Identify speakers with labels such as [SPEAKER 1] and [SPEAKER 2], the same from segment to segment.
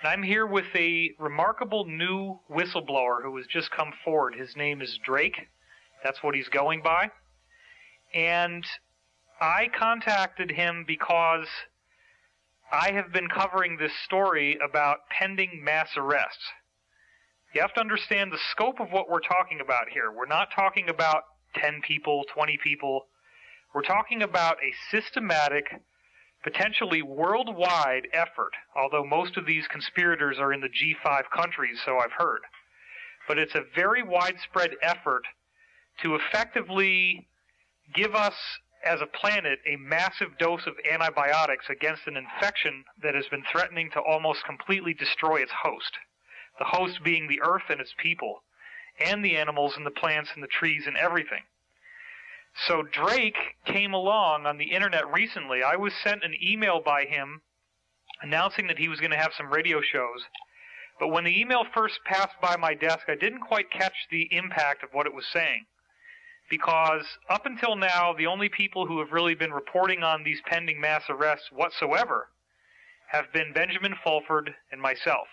[SPEAKER 1] I'm here with a remarkable new whistleblower who has just come forward. His name is Drake. That's what he's going by. And I contacted him because I have been covering this story about pending mass arrests. You have to understand the scope of what we're talking about here. We're not talking about 10 people, 20 people. We're talking about a systematic, potentially worldwide effort, although most of these conspirators are in the G5 countries, so I've heard. But it's a very widespread effort to effectively give us, as a planet, a massive dose of antibiotics against an infection that has been threatening to almost completely destroy its host. The host being the earth and its people, and the animals and the plants and the trees and everything. So Drake came along on the internet recently. I was sent an email by him announcing that he was going to have some radio shows. But when the email first passed by my desk, I didn't quite catch the impact of what it was saying. Because up until now, the only people who have really been reporting on these pending mass arrests whatsoever have been Benjamin Fulford and myself.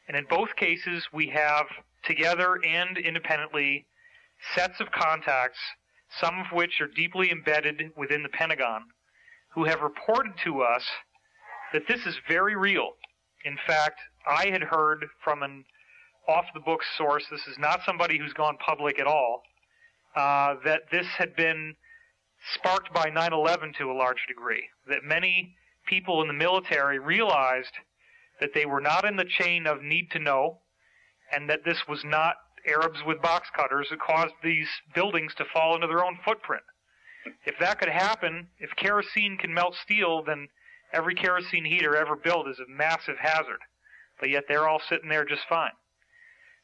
[SPEAKER 1] And in both cases, we have, together and independently, sets of contacts, some of which are deeply embedded within the Pentagon, who have reported to us that this is very real. In fact, I had heard from an off-the-books source, this is not somebody who's gone public at all, that this had been sparked by 9/11 to a large degree, that many people in the military realized that they were not in the chain of need to know, and that this was not Arabs with box cutters that caused these buildings to fall into their own footprint. If that could happen, if kerosene can melt steel, then every kerosene heater ever built is a massive hazard. But yet they're all sitting there just fine.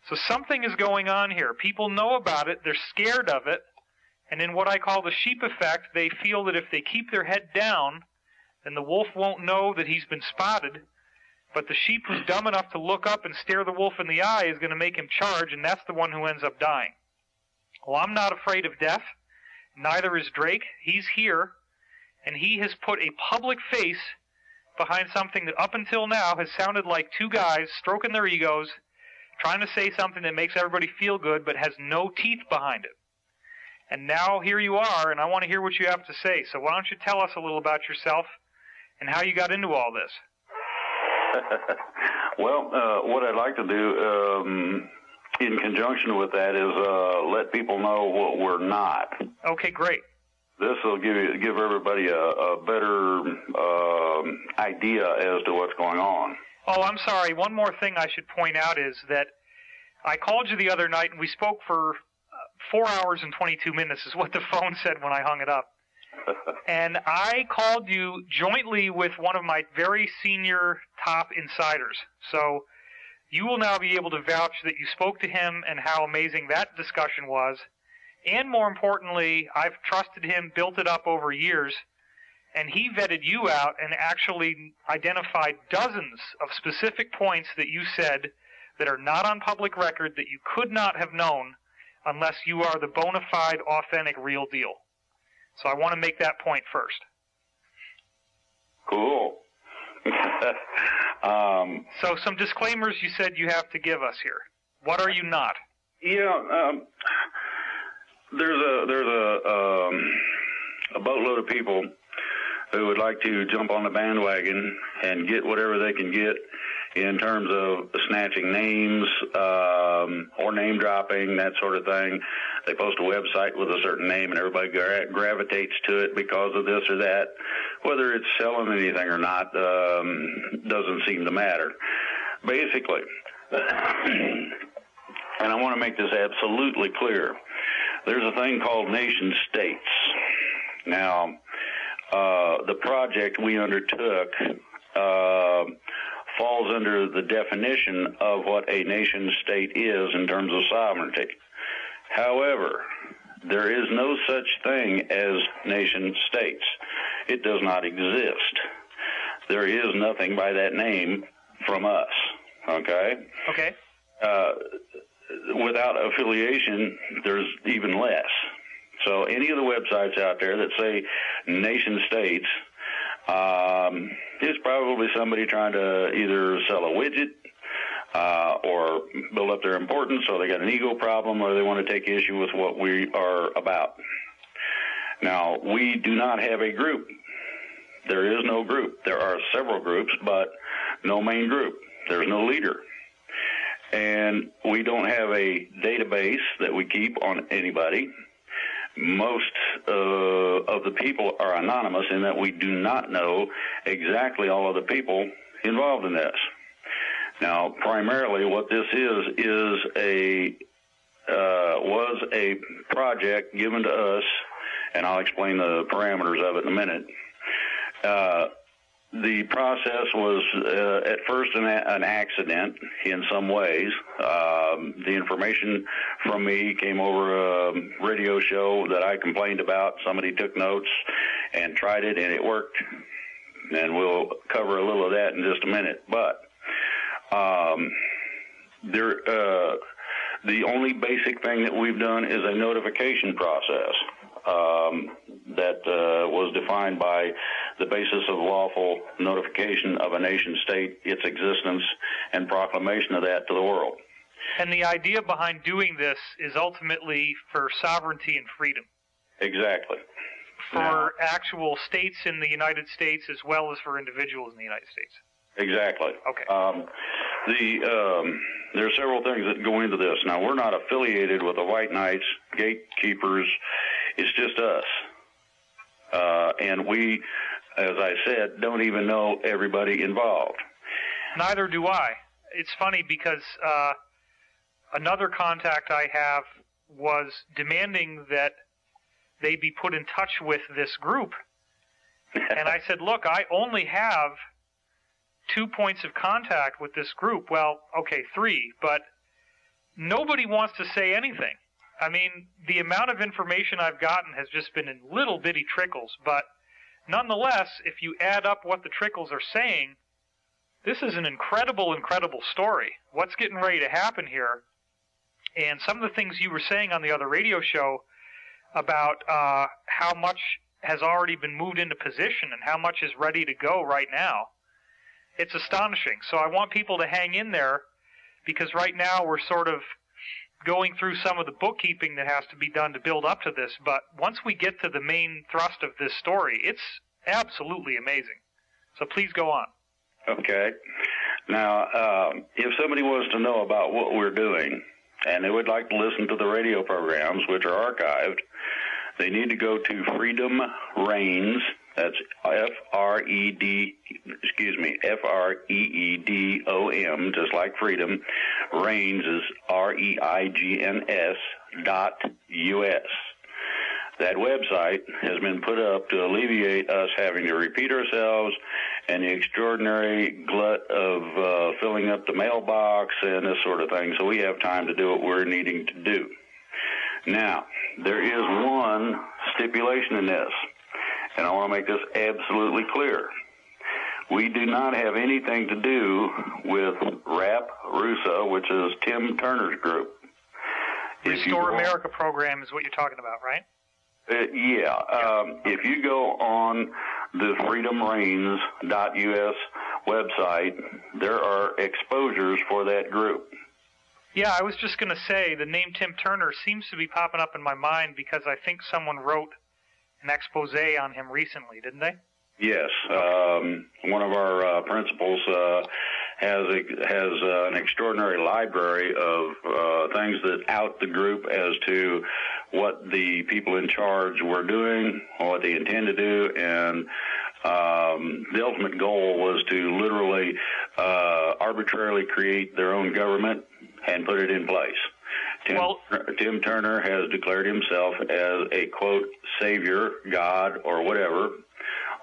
[SPEAKER 1] So something is going on here. People know about it, they're scared of it, and in what I call the sheep effect, they feel that if they keep their head down, then the wolf won't know that he's been spotted, but the sheep who's dumb enough to look up and stare the wolf in the eye is going to make him charge, and that's the one who ends up dying. Well, I'm not afraid of death. Neither is Drake. He's here, and he has put a public face behind something that up until now has sounded like two guys stroking their egos, trying to say something that makes everybody feel good but has no teeth behind it. And now here you are, and I want to hear what you have to say. So why don't you tell us a little about yourself and how you got into all this?
[SPEAKER 2] Well, what I'd like to do in conjunction with that is let people know what we're not.
[SPEAKER 1] Okay, great.
[SPEAKER 2] This will give everybody a better idea as to what's going on.
[SPEAKER 1] Oh, I'm sorry. One more thing I should point out is that I called you the other night, and we spoke for 4 hours and 22 minutes is what the phone said when I hung it up. And I called you jointly with one of my very senior top insiders. So you will now be able to vouch that you spoke to him and how amazing that discussion was. And more importantly, I've trusted him, built it up over years, and he vetted you out and actually identified dozens of specific points that you said that are not on public record that you could not have known unless you are the bona fide, authentic, real deal. So I want to make that point first.
[SPEAKER 2] Cool.
[SPEAKER 1] So some disclaimers you said you have to give us here. What are you not?
[SPEAKER 2] Yeah, there's a boatload of people who would like to jump on the bandwagon and get whatever they can get in terms of snatching names or name dropping, that sort of thing. They post a website with a certain name and everybody gravitates to it because of this or that. Whether it's selling anything or not doesn't seem to matter. Basically, and I want to make this absolutely clear, there's a thing called nation states. Now, the project we undertook falls under the definition of what a nation state is in terms of sovereignty. However, there is no such thing as nation states. It does not exist. There is nothing by that name from us, okay?
[SPEAKER 1] Okay.
[SPEAKER 2] Without affiliation, there's even less. So any of the websites out there that say nation states It's probably somebody trying to either sell a widget or build up their importance, or they got an ego problem, or they want to take issue with what we are about. Now, we do not have a group. There is no group. There are several groups, but no main group. There's no leader. And we don't have a database that we keep on anybody. Most of the people are anonymous in that we do not know exactly all of the people involved in this. Now, primarily what this was a project given to us, and I'll explain the parameters of it in a minute. The process was at first an accident in some ways. The information from me came over a radio show that I complained about. Somebody took notes and tried it, and it worked. And we'll cover a little of that in just a minute. But the only basic thing that we've done is a notification process that was defined by the basis of lawful notification of a nation state, its existence, and proclamation of that to the world.
[SPEAKER 1] And the idea behind doing this is ultimately for sovereignty and freedom.
[SPEAKER 2] Exactly.
[SPEAKER 1] For actual states in the United States as well as for individuals in the United States.
[SPEAKER 2] Exactly.
[SPEAKER 1] Okay.
[SPEAKER 2] There are several things that go into this. Now, we're not affiliated with the White Knights, gatekeepers. It's just us. And we, as I said, don't even know everybody involved.
[SPEAKER 1] Neither do I. It's funny because another contact I have was demanding that they be put in touch with this group. And I said, look, I only have 2 points of contact with this group. Well, okay, 3, but nobody wants to say anything. I mean, the amount of information I've gotten has just been in little bitty trickles, but nonetheless, if you add up what the trickles are saying, this is an incredible, incredible story. What's getting ready to happen here? And some of the things you were saying on the other radio show about how much has already been moved into position and how much is ready to go right now, it's astonishing. So I want people to hang in there, because right now we're sort of going through some of the bookkeeping that has to be done to build up to this. But once we get to the main thrust of this story, it's absolutely amazing. So please go on.
[SPEAKER 2] Okay. Now, if somebody wants to know about what we're doing, and they would like to listen to the radio programs, which are archived, they need to go to Freedom Reigns. That's Freedom, just like freedom. Reigns is REIGNS.US. That website has been put up to alleviate us having to repeat ourselves and the extraordinary glut of filling up the mailbox and this sort of thing, so we have time to do what we're needing to do. Now, there is one stipulation in this, and I want to make this absolutely clear. We do not have anything to do with RAP Russo, which is Tim Turner's group.
[SPEAKER 1] Restore America program is what you're talking about, right?
[SPEAKER 2] If you go on the freedomreigns.us website, there are exposures for that group.
[SPEAKER 1] Yeah, I was just going to say the name Tim Turner seems to be popping up in my mind because I think someone wrote an expose on him recently, didn't they?
[SPEAKER 2] Yes. One of our principals has an extraordinary library of things that out the group as to what the people in charge were doing, what they intend to do, and the ultimate goal was to literally arbitrarily create their own government and put it in place. Tim Turner has declared himself as a, quote, savior, God, or whatever.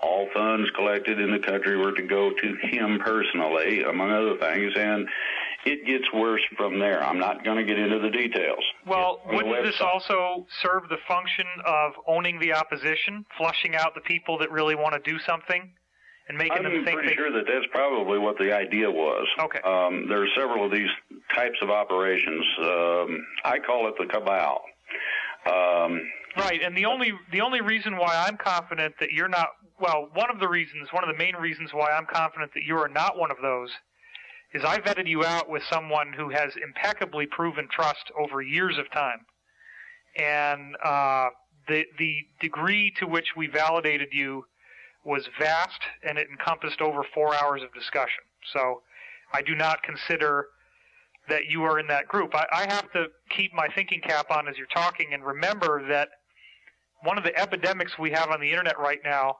[SPEAKER 2] All funds collected in the country were to go to him personally, among other things, and it gets worse from there. I'm not going to get into the details.
[SPEAKER 1] Well, wouldn't this also serve the function of owning the opposition, flushing out the people that really want to do something, and making them think? I'm pretty
[SPEAKER 2] sure that that's probably what the idea was.
[SPEAKER 1] Okay.
[SPEAKER 2] There are several of these types of operations. I call it the cabal.
[SPEAKER 1] Right, and the only reason why I'm confident that you're not well, one of the main reasons why I'm confident that you are not one of those is I vetted you out with someone who has impeccably proven trust over years of time. And the degree to which we validated you was vast, and it encompassed over 4 hours of discussion. So I do not consider that you are in that group. I have to keep my thinking cap on as you're talking and remember that one of the epidemics we have on the internet right now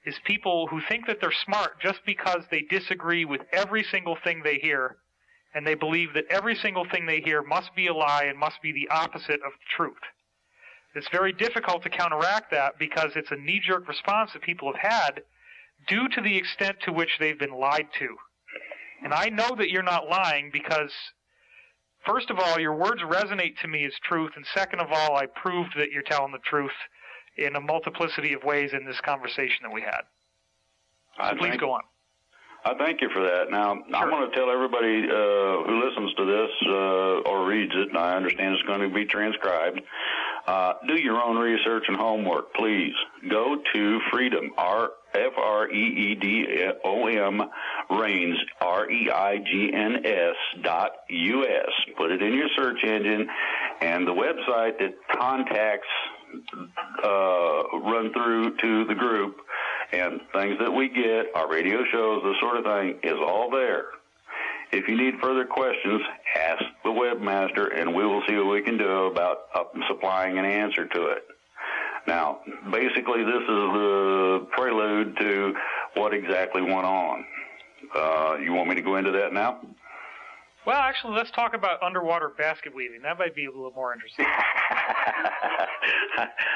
[SPEAKER 1] is people who think that they're smart just because they disagree with every single thing they hear, and they believe that every single thing they hear must be a lie and must be the opposite of the truth. It's very difficult to counteract that because it's a knee-jerk response that people have had due to the extent to which they've been lied to. And I know that you're not lying because, first of all, your words resonate to me as truth, and second of all, I proved that you're telling the truth in a multiplicity of ways in this conversation that we had. So please go on.
[SPEAKER 2] I thank you for that. Now,
[SPEAKER 1] Sure.
[SPEAKER 2] I want to tell everybody who listens to this or reads it, and I understand it's going to be transcribed, do your own research and homework, please. Go to Freedom, FREEDOM, Reigns, REIGNS.US. Put it in your search engine, and the website that contacts run through to the group and things that we get, our radio shows, this sort of thing, is all there. If you need further questions, ask the webmaster, and we will see what we can do about supplying an answer to it. Now, basically, this is the prelude to what exactly went on. You want me to go into that now?
[SPEAKER 1] Well, actually, let's talk about underwater basket weaving. That might be a little more interesting.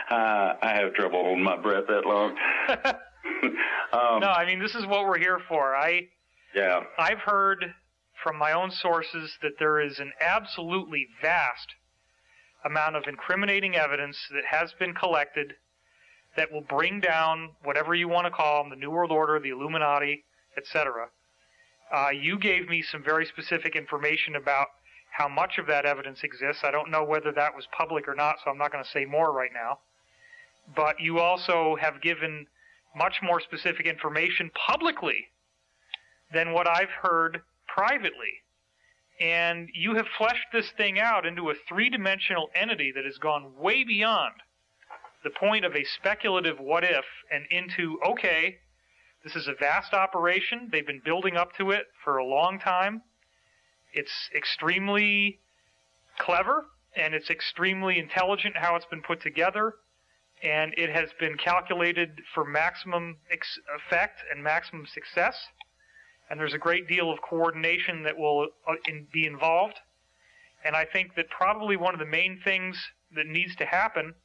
[SPEAKER 2] I have trouble holding my breath that long.
[SPEAKER 1] No, I mean, this is what we're here for. I've heard from my own sources that there is an absolutely vast amount of incriminating evidence that has been collected that will bring down whatever you want to call them, the New World Order, the Illuminati, etc. You gave me some very specific information about how much of that evidence exists. I don't know whether that was public or not, so I'm not going to say more right now. But you also have given much more specific information publicly than what I've heard privately. And you have fleshed this thing out into a three-dimensional entity that has gone way beyond the point of a speculative what if and into, okay, this is a vast operation. They've been building up to it for a long time. It's extremely clever, and it's extremely intelligent how it's been put together, and it has been calculated for maximum effect and maximum success. And there's a great deal of coordination that will be involved. And I think that probably one of the main things that needs to happen,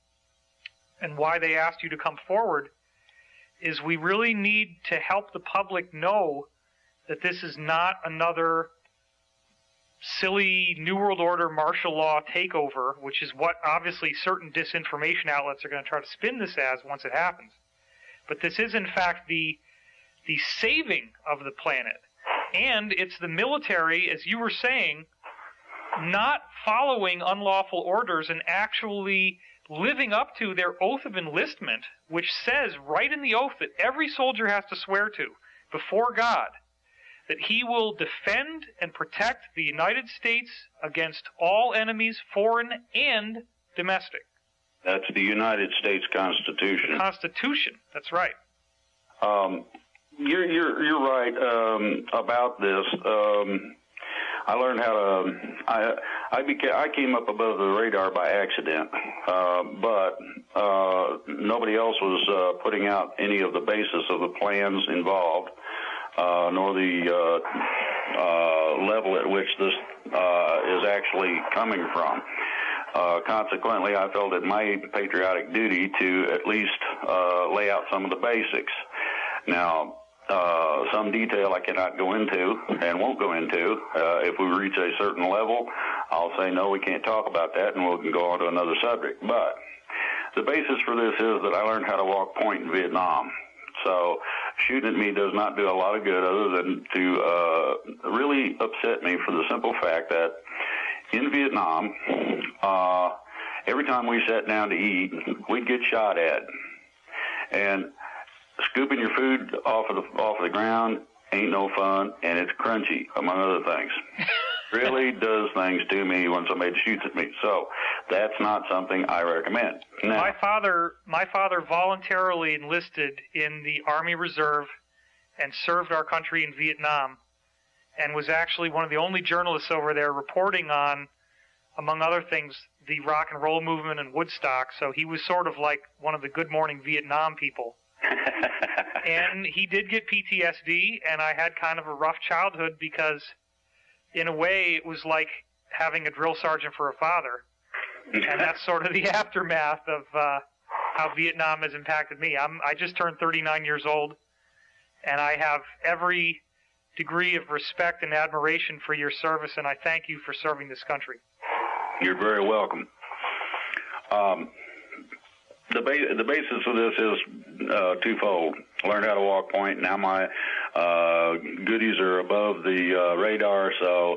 [SPEAKER 1] and why they asked you to come forward, is we really need to help the public know that this is not another silly New World Order martial law takeover, which is what obviously certain disinformation outlets are going to try to spin this as once it happens. But this is in fact the saving of the planet. And it's the military, as you were saying, not following unlawful orders and actually living up to their oath of enlistment, which says right in the oath that every soldier has to swear to before God that he will defend and protect the United States against all enemies, foreign and domestic.
[SPEAKER 2] That's the United States Constitution.
[SPEAKER 1] The Constitution, that's right.
[SPEAKER 2] You're right about this. I learned how to. I came up above the radar by accident, but nobody else was putting out any of the basis of the plans involved, nor the level at which this is actually coming from. Consequently, I felt it my patriotic duty to at least lay out some of the basics. Now, some detail I cannot go into and won't go into. If we reach a certain level, I'll say, no, we can't talk about that, and we can go on to another subject. But the basis for this is that I learned how to walk point in Vietnam. So shooting at me does not do a lot of good other than to really upset me for the simple fact that in Vietnam, every time we sat down to eat, we'd get shot at. And scooping your food off of the ground ain't no fun, and it's crunchy, among other things. Really does things to me when somebody shoots at me. So that's not something I recommend. Now,
[SPEAKER 1] my father voluntarily enlisted in the Army Reserve and served our country in Vietnam, and was actually one of the only journalists over there reporting on, among other things, the rock and roll movement in Woodstock. So he was sort of like one of the Good Morning Vietnam people. And he did get PTSD, and I had kind of a rough childhood because, in a way, it was like having a drill sergeant for a father. And that's sort of the aftermath of how Vietnam has impacted me. I just turned 39 years old, and I have every degree of respect and admiration for your service, and I thank you for serving this country.
[SPEAKER 2] You're very welcome. The basis of this is twofold. Learned how to walk point. Now my goodies are above the radar, so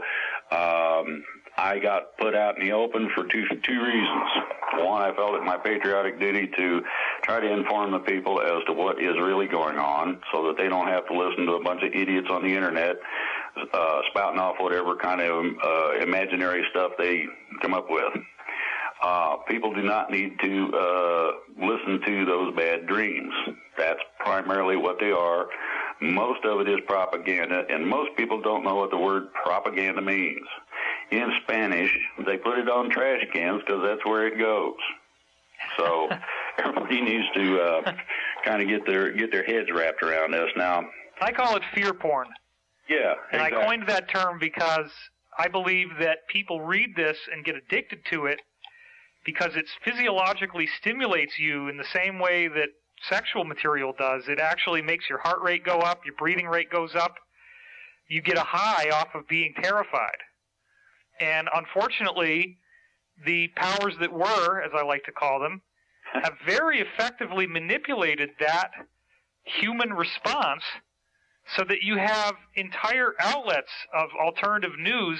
[SPEAKER 2] I got put out in the open for two reasons. One, I felt it my patriotic duty to try to inform the people as to what is really going on so that they don't have to listen to a bunch of idiots on the internet spouting off whatever kind of imaginary stuff they come up with. People do not need to listen to those bad dreams. That's primarily what they are. Most of it is propaganda, and most people don't know what the word propaganda means. In Spanish, they put it on trash cans because that's where it goes. So everybody needs to kind of get their heads wrapped around this. Now,
[SPEAKER 1] I call it fear porn.
[SPEAKER 2] Yeah,
[SPEAKER 1] and
[SPEAKER 2] exactly.
[SPEAKER 1] I coined that term because I believe that people read this and get addicted to it because it physiologically stimulates you in the same way that sexual material does. It actually makes your heart rate go up, your breathing rate goes up. You get a high off of being terrified. And unfortunately, the powers that were, as I like to call them, have very effectively manipulated that human response so that you have entire outlets of alternative news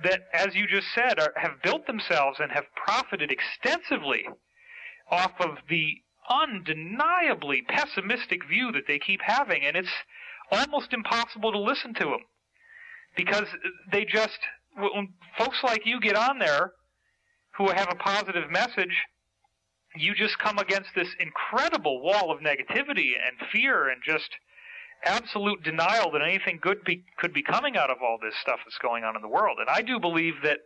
[SPEAKER 1] that, as you just said, have built themselves and have profited extensively off of the undeniably pessimistic view that they keep having. And it's almost impossible to listen to them because they just, when folks like you get on there who have a positive message, you just come against this incredible wall of negativity and fear and just absolute denial that anything good could be coming out of all this stuff that's going on in the world. And I do believe that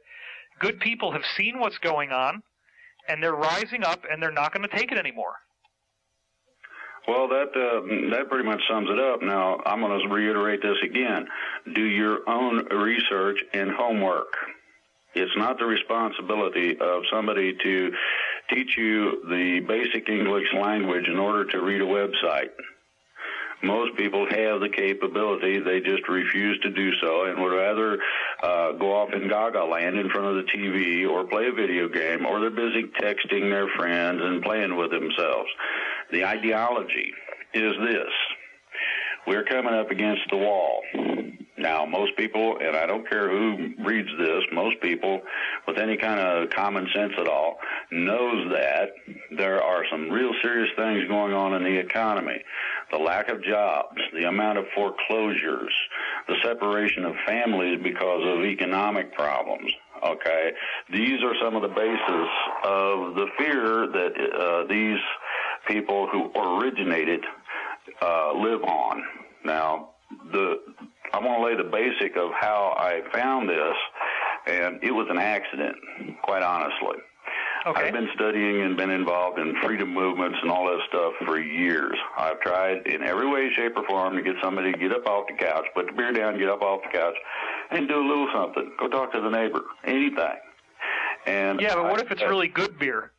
[SPEAKER 1] good people have seen what's going on, and they're rising up, and they're not going to take it anymore.
[SPEAKER 2] Well, that pretty much sums it up. Now, I'm going to reiterate this again. Do your own research and homework. It's not the responsibility of somebody to teach you the basic English language in order to read a website. Most people have the capability, they just refuse to do so and would rather go off in gaga land in front of the TV or play a video game, or they're busy texting their friends and playing with themselves. The ideology is this. We're coming up against the wall. Now, most people, and I don't care who reads this, most people with any kind of common sense at all knows that there are some real serious things going on in the economy. The lack of jobs, the amount of foreclosures, the separation of families because of economic problems, okay? These are some of the basis of the fear that these people who originated live on. Now, I want to lay the basic of how I found this, and it was an accident, quite honestly. Okay. I've been studying and been involved in freedom movements and all that stuff for years. I've tried in every way, shape, or form to get somebody to get up off the couch, put the beer down, get up off the couch, and do a little something. Go talk to the neighbor, anything. And
[SPEAKER 1] yeah, but what if it's really good beer?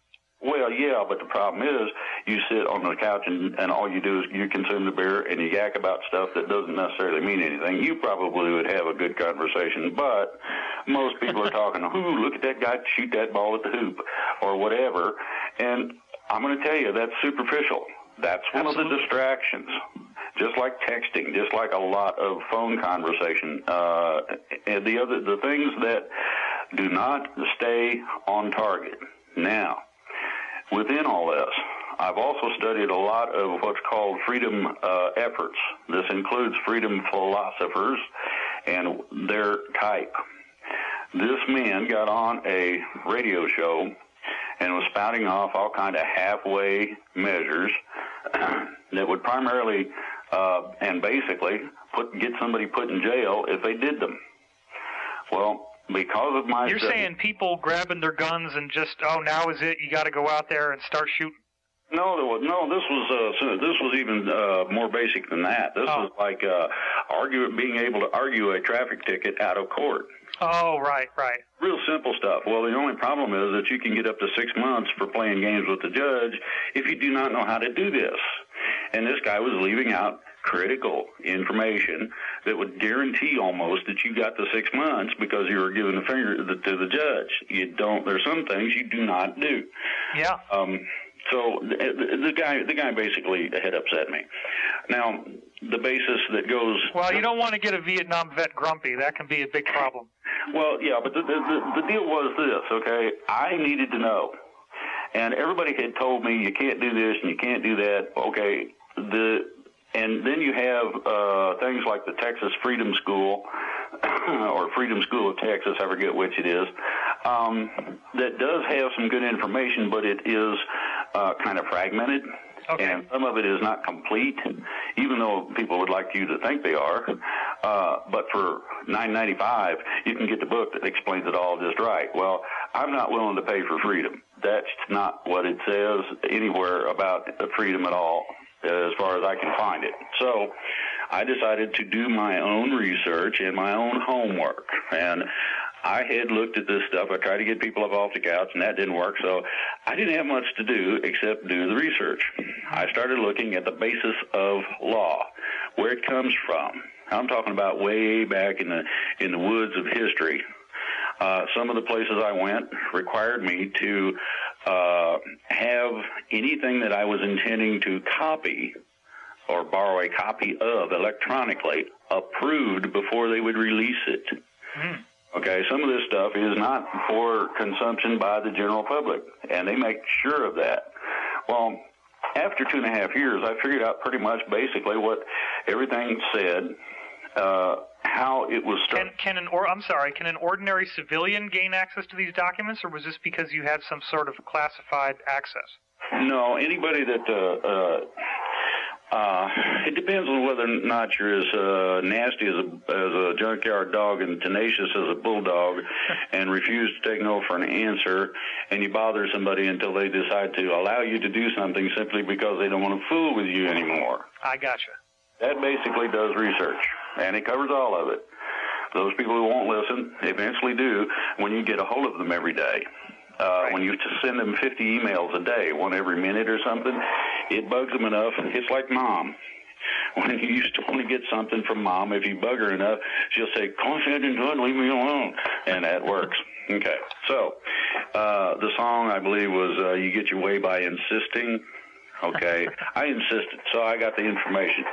[SPEAKER 2] Well, yeah, but the problem is you sit on the couch and all you do is you consume the beer and you yak about stuff that doesn't necessarily mean anything. You probably would have a good conversation, but most people are talking, ooh, look at that guy shoot that ball at the hoop or whatever. And I'm going to tell you, that's superficial. That's one of the distractions. Just like texting, just like a lot of phone conversation. And the things that do not stay on target. Now, within all this, I've also studied a lot of what's called freedom efforts. This includes freedom philosophers and their type. This man got on a radio show and was spouting off all kind of halfway measures that would primarily and basically get somebody put in jail if they did them. Well, because of my
[SPEAKER 1] You're
[SPEAKER 2] study,
[SPEAKER 1] saying people grabbing their guns and just, now is it, you got to go out there and start shooting?
[SPEAKER 2] No, this was even more basic than that. This was like being able to argue a traffic ticket out of court.
[SPEAKER 1] Oh, right.
[SPEAKER 2] Real simple stuff. Well, the only problem is that you can get up to 6 months for playing games with the judge if you do not know how to do this. And this guy was leaving out critical information that would guarantee almost that you got the 6 months because you were giving the finger to the judge. You don't. There's some things you do not do.
[SPEAKER 1] Yeah.
[SPEAKER 2] So the guy basically had upset me. Now, the basis that goes...
[SPEAKER 1] Well, you don't want to get a Vietnam vet grumpy. That can be a big problem.
[SPEAKER 2] Well, yeah, but the deal was this, okay? I needed to know. And everybody had told me you can't do this and you can't do that. Okay, and then you have things like the Texas Freedom School or Freedom School of Texas, I forget which it is, that does have some good information, but it is kind of fragmented. Okay. And some of it is not complete, even though people would like you to think they are. But for $9.95, you can get the book that explains it all just right. Well, I'm not willing to pay for freedom. That's not what it says anywhere about freedom at all, as far as I can find it. So I decided to do my own research and my own homework. And I had looked at this stuff. I tried to get people up off the couch, and that didn't work. So I didn't have much to do except do the research. I started looking at the basis of law, where it comes from. I'm talking about way back in the woods of history. Some of the places I went required me to have anything that I was intending to copy or borrow a copy of electronically approved before they would release it. Okay, some of this stuff is not for consumption by the general public, and they make sure of that. Well, after 2.5 years, I figured out pretty much basically what everything said, how it was started.
[SPEAKER 1] Can an ordinary civilian gain access to these documents, or was this because you had some sort of classified access?
[SPEAKER 2] No, anybody that it depends on whether or not you're as nasty as a junkyard dog and tenacious as a bulldog and refuse to take no for an answer, and you bother somebody until they decide to allow you to do something simply because they don't want to fool with you anymore.
[SPEAKER 1] I gotcha.
[SPEAKER 2] That basically does research, and it covers all of it. Those people who won't listen eventually do when you get a hold of them every day. Right. When you send them 50 emails a day, one every minute or something, it bugs them enough. It's like Mom. When you used to want to get something from Mom, if you bug her enough, she'll say, "Go ahead and do it, leave me alone." And that works. Okay. So the song, I believe, was You Get Your Way by Insisting. Okay. I insisted, so I got the information.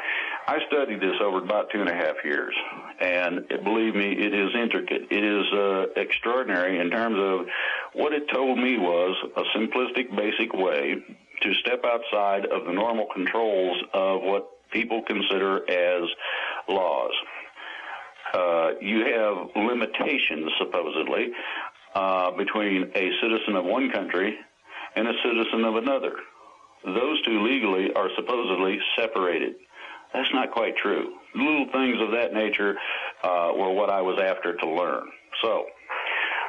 [SPEAKER 2] I studied this over about 2.5 years, and believe me, it is intricate. It is extraordinary in terms of what it told me was a simplistic, basic way to step outside of the normal controls of what people consider as laws. You have limitations, supposedly, between a citizen of one country and a citizen of another. Those two legally are supposedly separated. That's not quite true. Little things of that nature were what I was after to learn. So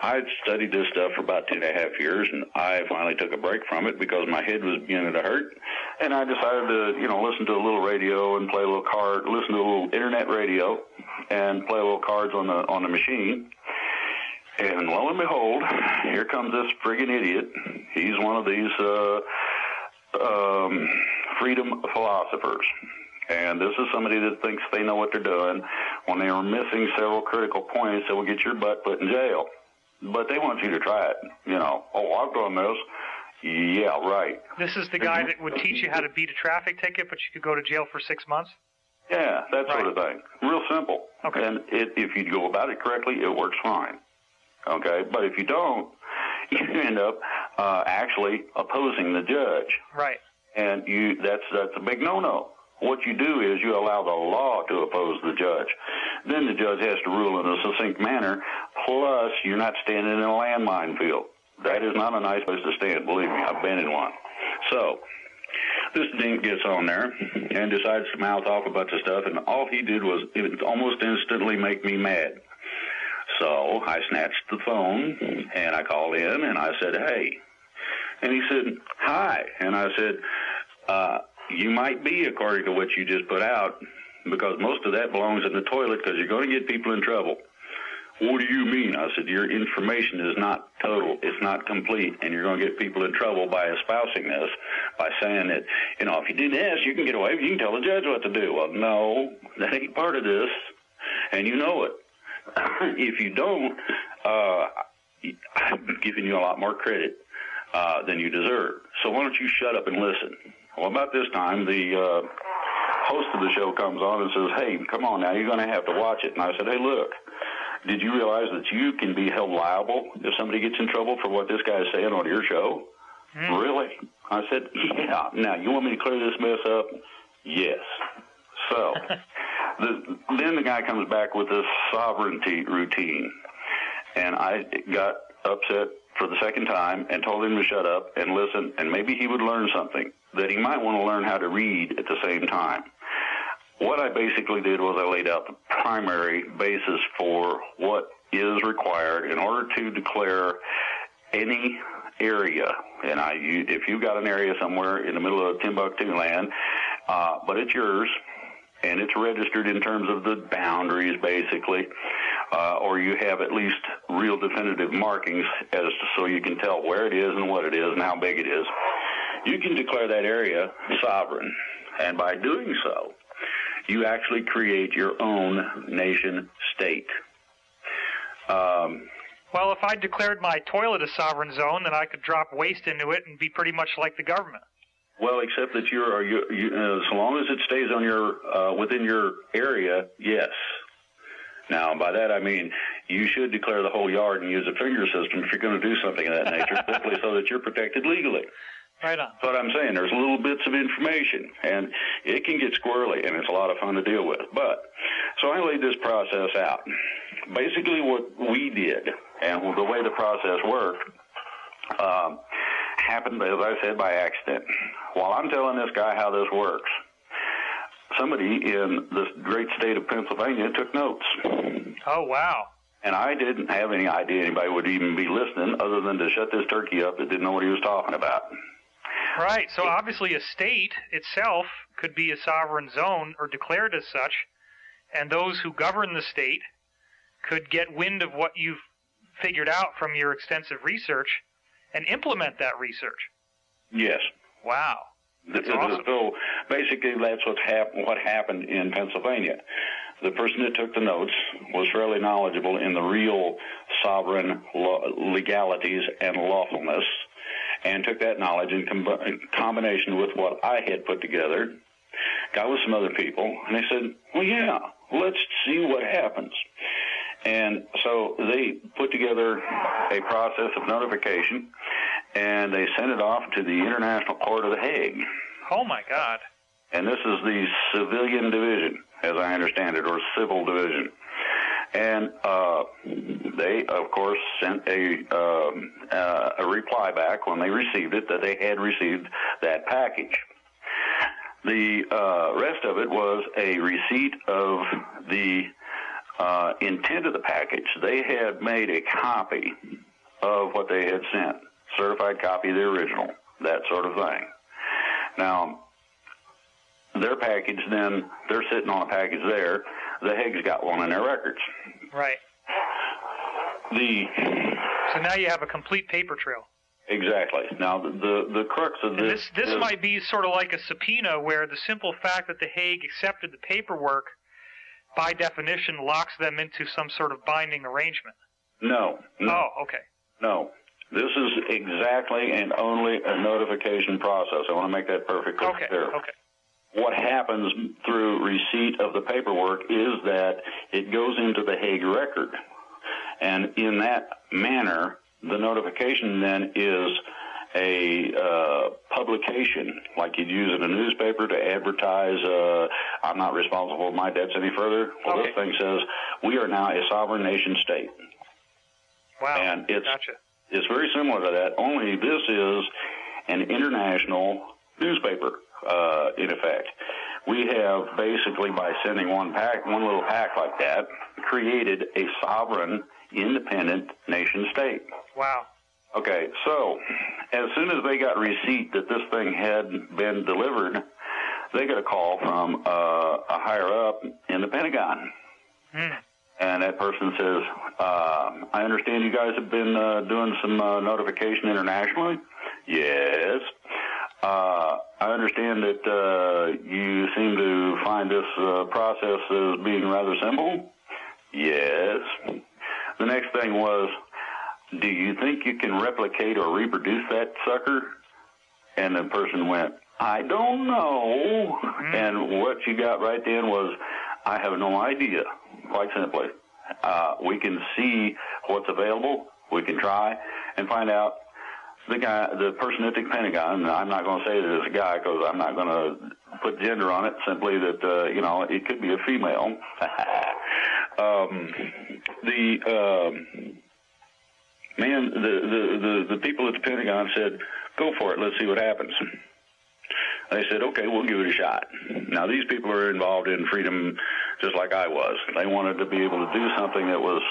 [SPEAKER 2] I studied this stuff for about 2.5 years, and I finally took a break from it because my head was beginning to hurt. And I decided to, listen to a little radio and play a little card, listen to a little internet radio, and play a little cards on the machine. And lo and behold, here comes this friggin' idiot. He's one of these freedom philosophers. And this is somebody that thinks they know what they're doing when they are missing several critical points that will get your butt put in jail. But they want you to try it. I've done this. Yeah, right.
[SPEAKER 1] This is the guy that would teach you how to beat a traffic ticket, but you could go to jail for 6 months?
[SPEAKER 2] Yeah, that sort of thing. Real simple.
[SPEAKER 1] Okay.
[SPEAKER 2] And if you go about it correctly, it works fine. Okay? But if you don't, you end up actually opposing the judge.
[SPEAKER 1] Right.
[SPEAKER 2] And that's a big no-no. What you do is you allow the law to oppose the judge. Then the judge has to rule in a succinct manner, plus you're not standing in a landmine field. That is not a nice place to stand, believe me. I've been in one. So this dink gets on there and decides to mouth off a bunch of stuff, and all he did was almost instantly make me mad. So I snatched the phone, and I called in, and I said, hey. And he said, hi. And I said, you might be, according to what you just put out, because most of that belongs in the toilet because you're going to get people in trouble. What do you mean? I said, your information is not total. It's not complete, and you're going to get people in trouble by espousing this, by saying that, if you do this, you can get away. You can tell the judge what to do. Well, no, that ain't part of this, and you know it. If you don't, I'm giving you a lot more credit than you deserve. So why don't you shut up and listen? Well, about this time, the host of the show comes on and says, hey, come on now, you're going to have to watch it. And I said, hey, look, did you realize that you can be held liable if somebody gets in trouble for what this guy is saying on your show? Really? I said, yeah. Now, you want me to clear this mess up? Yes. So then the guy comes back with this sovereignty routine, and I got upset for the second time and told him to shut up and listen, and maybe he would learn something, that he might want to learn how to read at the same time. What I basically did was I laid out the primary basis for what is required in order to declare any area. And if you've got an area somewhere in the middle of Timbuktu land, but it's yours, and it's registered in terms of the boundaries, basically, or you have at least real definitive markings so you can tell where it is and what it is and how big it is, you can declare that area sovereign. And by doing so, you actually create your own nation state.
[SPEAKER 1] Well, if I declared my toilet a sovereign zone, then I could drop waste into it and be pretty much like the government.
[SPEAKER 2] Well, except that so long as it stays on within your area, yes. Now, by that I mean you should declare the whole yard and use a finger system if you're going to do something of that nature, simply so that you're protected legally.
[SPEAKER 1] Right on.
[SPEAKER 2] That's what I'm saying. There's little bits of information, and it can get squirrely, and it's a lot of fun to deal with. So I laid this process out. Basically what we did, and the way the process worked, happened, as I said, by accident. While I'm telling this guy how this works, somebody in this great state of Pennsylvania took notes.
[SPEAKER 1] Oh, wow.
[SPEAKER 2] And I didn't have any idea anybody would even be listening other than to shut this turkey up that didn't know what he was talking about.
[SPEAKER 1] Right. So obviously a state itself could be a sovereign zone or declared as such, and those who govern the state could get wind of what you've figured out from your extensive research and implement that research.
[SPEAKER 2] Yes.
[SPEAKER 1] Wow. That's awesome.
[SPEAKER 2] So basically that's what happened in Pennsylvania. The person that took the notes was fairly knowledgeable in the real sovereign legalities and lawfulness, and took that knowledge in combination with what I had put together, got with some other people, and they said, well, yeah, let's see what happens. And so they put together a process of notification, and they sent it off to the International Court of The Hague.
[SPEAKER 1] Oh, my God.
[SPEAKER 2] And this is the civilian division, as I understand it, or civil division. And they, of course, sent a reply back when they received it that they had received that package. The rest of it was a receipt of the intent of the package. They had made a copy of what they had sent, certified copy of the original, that sort of thing. Now, their package then, they're sitting on a package there. The Hague's got one in their records.
[SPEAKER 1] Right. So now you have a complete paper trail.
[SPEAKER 2] Exactly. Now, the crux of this
[SPEAKER 1] might be sort of like a subpoena where the simple fact that the Hague accepted the paperwork, by definition, locks them into some sort of binding arrangement.
[SPEAKER 2] No.
[SPEAKER 1] Oh, okay.
[SPEAKER 2] No. This is exactly and only a notification process. I want to make that perfectly clear.
[SPEAKER 1] Okay.
[SPEAKER 2] What happens through receipt of the paperwork is that it goes into the Hague record. And in that manner, the notification then is a publication like you'd use in a newspaper to advertise, I'm not responsible for my debts any further. Well,
[SPEAKER 1] okay.
[SPEAKER 2] This thing says we are now a sovereign nation state.
[SPEAKER 1] Wow.
[SPEAKER 2] And
[SPEAKER 1] Gotcha.
[SPEAKER 2] it's very similar to that, only this is an international newspaper, in effect. We have basically, by sending one little pack like that, created a sovereign, independent nation state.
[SPEAKER 1] Wow.
[SPEAKER 2] Okay, so as soon as they got receipt that this thing had been delivered, they got a call from a higher up in the Pentagon. And that person says, I understand you guys have been doing some notification internationally. Yes. I understand that you seem to find this process as being rather simple. Yes. The next thing was, do you think you can replicate or reproduce that sucker? And the person went, I don't know. And what you got right then was, I have no idea, quite simply. We can see what's available. We can try and find out. The person at the Pentagon, I'm not going to say that it's a guy because I'm not going to put gender on it, simply that, it could be a female. The people at the Pentagon said, go for it, let's see what happens. They said, okay, we'll give it a shot. Now, these people are involved in freedom just like I was. They wanted to be able to do something that was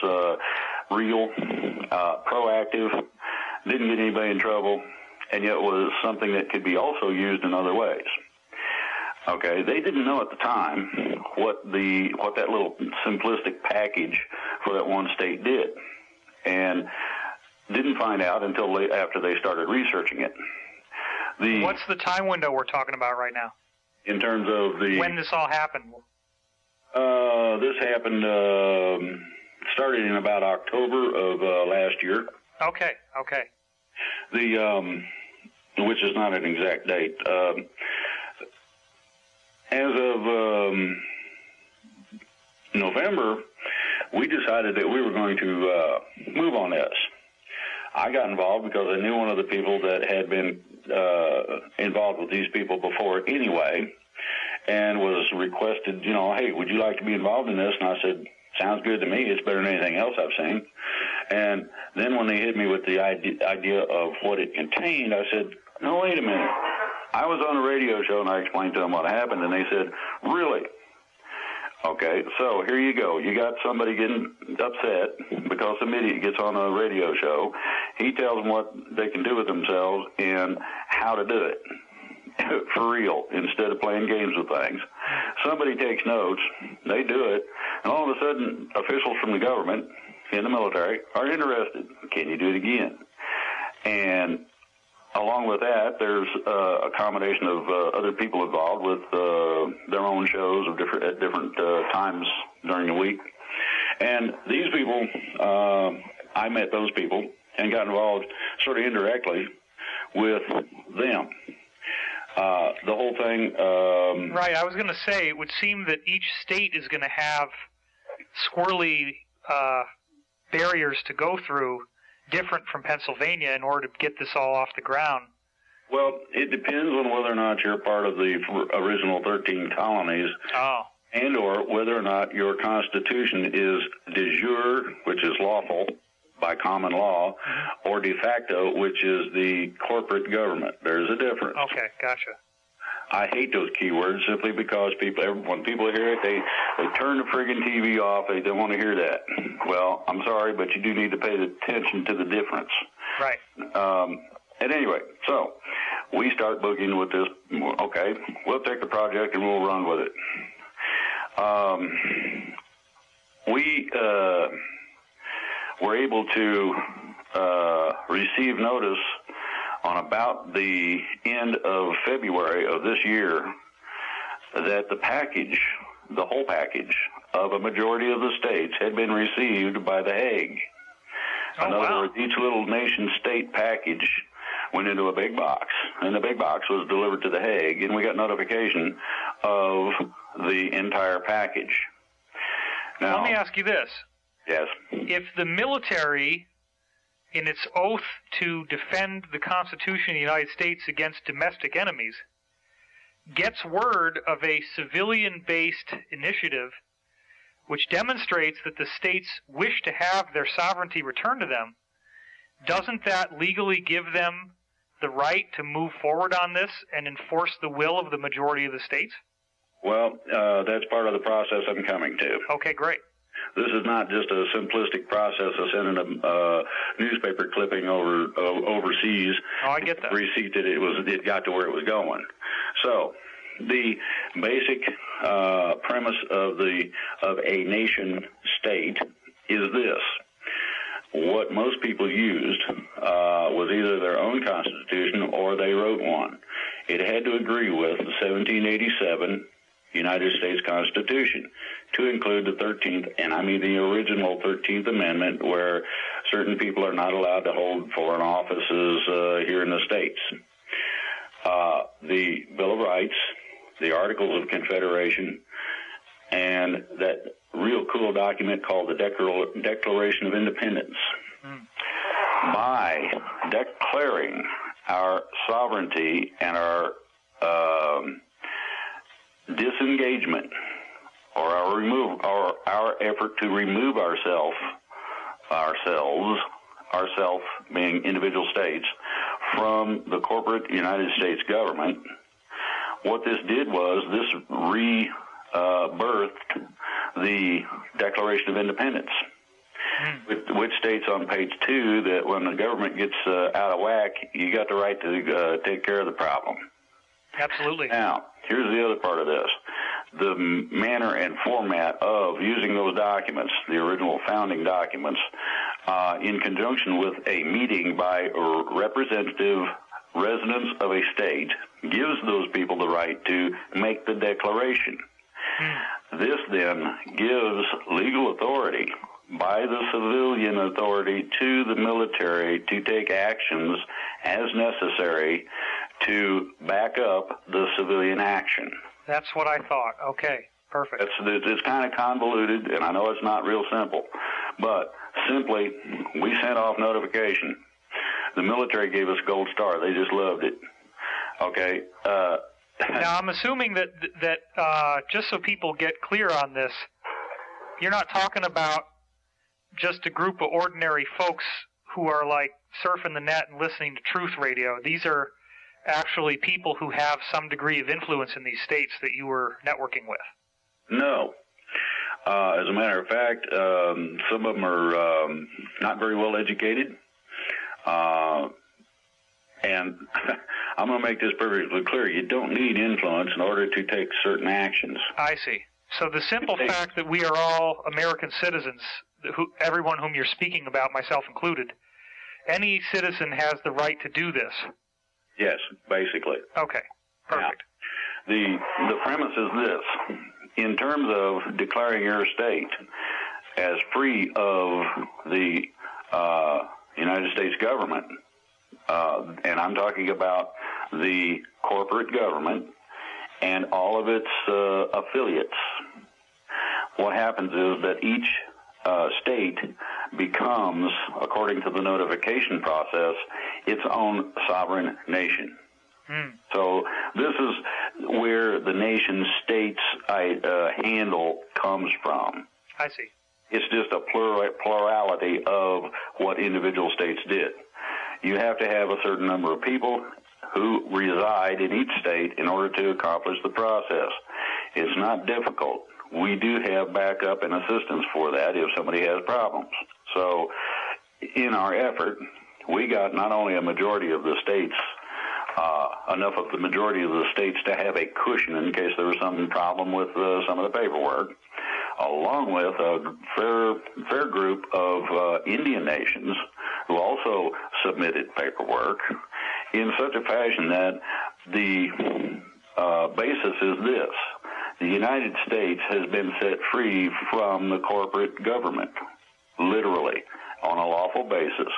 [SPEAKER 2] real, proactive, didn't get anybody in trouble, and yet was something that could be also used in other ways. Okay, they didn't know at the time what that little simplistic package for that one state did, and didn't find out until after they started researching it.
[SPEAKER 1] What's the time window we're talking about right now?
[SPEAKER 2] In terms of
[SPEAKER 1] when this all happened?
[SPEAKER 2] This happened, started in about October of last year.
[SPEAKER 1] Okay.
[SPEAKER 2] Which is not an exact date. As of November, we decided that we were going to move on this. I got involved because I knew one of the people that had been involved with these people before anyway, and was requested, hey, would you like to be involved in this? And I said, sounds good to me. It's better than anything else I've seen. And then when they hit me with the idea of what it contained, I said, no, wait a minute. I was on a radio show, and I explained to them what happened, and they said, really? Okay, so here you go. You got somebody getting upset because some idiot gets on a radio show. He tells them what they can do with themselves and how to do it for real instead of playing games with things. Somebody takes notes, they do it, and all of a sudden officials from the government in the military are interested. Can you do it again? And along with that, there's a combination of other people involved with their own shows at different times during the week. And these people, I met those people and got involved sort of indirectly with them. The whole thing...
[SPEAKER 1] right, I was going to say, it would seem that each state is going to have squirrely barriers to go through, different from Pennsylvania, in order to get this all off the ground.
[SPEAKER 2] Well, it depends on whether or not you're part of the original 13 colonies, and or whether or not your constitution is de jure, which is lawful by common law, or de facto, which is the corporate government. There's a difference.
[SPEAKER 1] Okay, gotcha.
[SPEAKER 2] I hate those keywords simply because when people hear it, they turn the friggin' TV off. They don't want to hear that. Well, I'm sorry, but you do need to pay attention to the difference.
[SPEAKER 1] Right.
[SPEAKER 2] At any rate, so we start booking with this. Okay, we'll take the project and we'll run with it. We were able to receive notice on about the end of February of this year that the whole package of a majority of the states had been received by The Hague. In other words, each little nation-state package went into a big box, and the big box was delivered to The Hague, and we got notification of the entire package. Now,
[SPEAKER 1] let me ask you this.
[SPEAKER 2] Yes.
[SPEAKER 1] If the military in its oath to defend the Constitution of the United States against domestic enemies, gets word of a civilian-based initiative which demonstrates that the states wish to have their sovereignty returned to them, doesn't that legally give them the right to move forward on this and enforce the will of the majority of the states?
[SPEAKER 2] Well, that's part of the process I'm coming to.
[SPEAKER 1] Okay, great.
[SPEAKER 2] This is not just a simplistic process of sending a newspaper clipping overseas.
[SPEAKER 1] Oh, I get that.
[SPEAKER 2] Receipt that it got to where it was going. So, the basic premise of a nation state is this: what most people used was either their own constitution or they wrote one. It had to agree with the 1787 United States Constitution, to include the 13th, and I mean the original 13th Amendment, where certain people are not allowed to hold foreign offices here in the States. The Bill of Rights, the Articles of Confederation, and that real cool document called the Declaration of Independence. By declaring our sovereignty and our disengagement, or our effort to remove ourselves being individual states, from the corporate United States government, what this did was this rebirthed the Declaration of Independence, which states on page 2 that when the government gets out of whack, you got the right to take care of the problem.
[SPEAKER 1] Absolutely.
[SPEAKER 2] Now, here's the other part of this. The manner and format of using those documents, the original founding documents, in conjunction with a meeting by representative residents of a state, gives those people the right to make the declaration. This then gives legal authority by the civilian authority to the military to take actions as necessary to back up the civilian action.
[SPEAKER 1] That's what I thought. Okay, perfect.
[SPEAKER 2] It's kind of convoluted, and I know it's not real simple, but simply, we sent off notification. The military gave us a gold star. They just loved it. Okay.
[SPEAKER 1] Now, I'm assuming that just so people get clear on this, you're not talking about just a group of ordinary folks who are like surfing the net and listening to truth radio. These are actually people who have some degree of influence in these states that you were networking with. No.
[SPEAKER 2] As a matter of fact, some of them are not very well educated. And I'm going to make this perfectly clear. You don't need influence in order to take certain actions.
[SPEAKER 1] I see. So the simple fact that we are all American citizens, everyone whom you're speaking about, myself included, any citizen has the right to do this.
[SPEAKER 2] Yes, basically.
[SPEAKER 1] Okay, perfect.
[SPEAKER 2] Now, the premise is this. In terms of declaring your state as free of the United States government, and I'm talking about the corporate government and all of its affiliates, what happens is that each state becomes, according to the notification process, its own sovereign nation. So this is where the nation states handle comes from.
[SPEAKER 1] I see.
[SPEAKER 2] It's just a plurality of what individual states did. You have to have a certain number of people who reside in each state in order to accomplish the process. It's not difficult. We do have backup and assistance for that if somebody has problems. So in our effort, we got not only a majority of the states, enough of the majority of the states to have a cushion in case there was some problem with some of the paperwork, along with a fair group of Indian nations who also submitted paperwork in such a fashion that the basis is this. The United States has been set free from the corporate government, literally, on a lawful basis,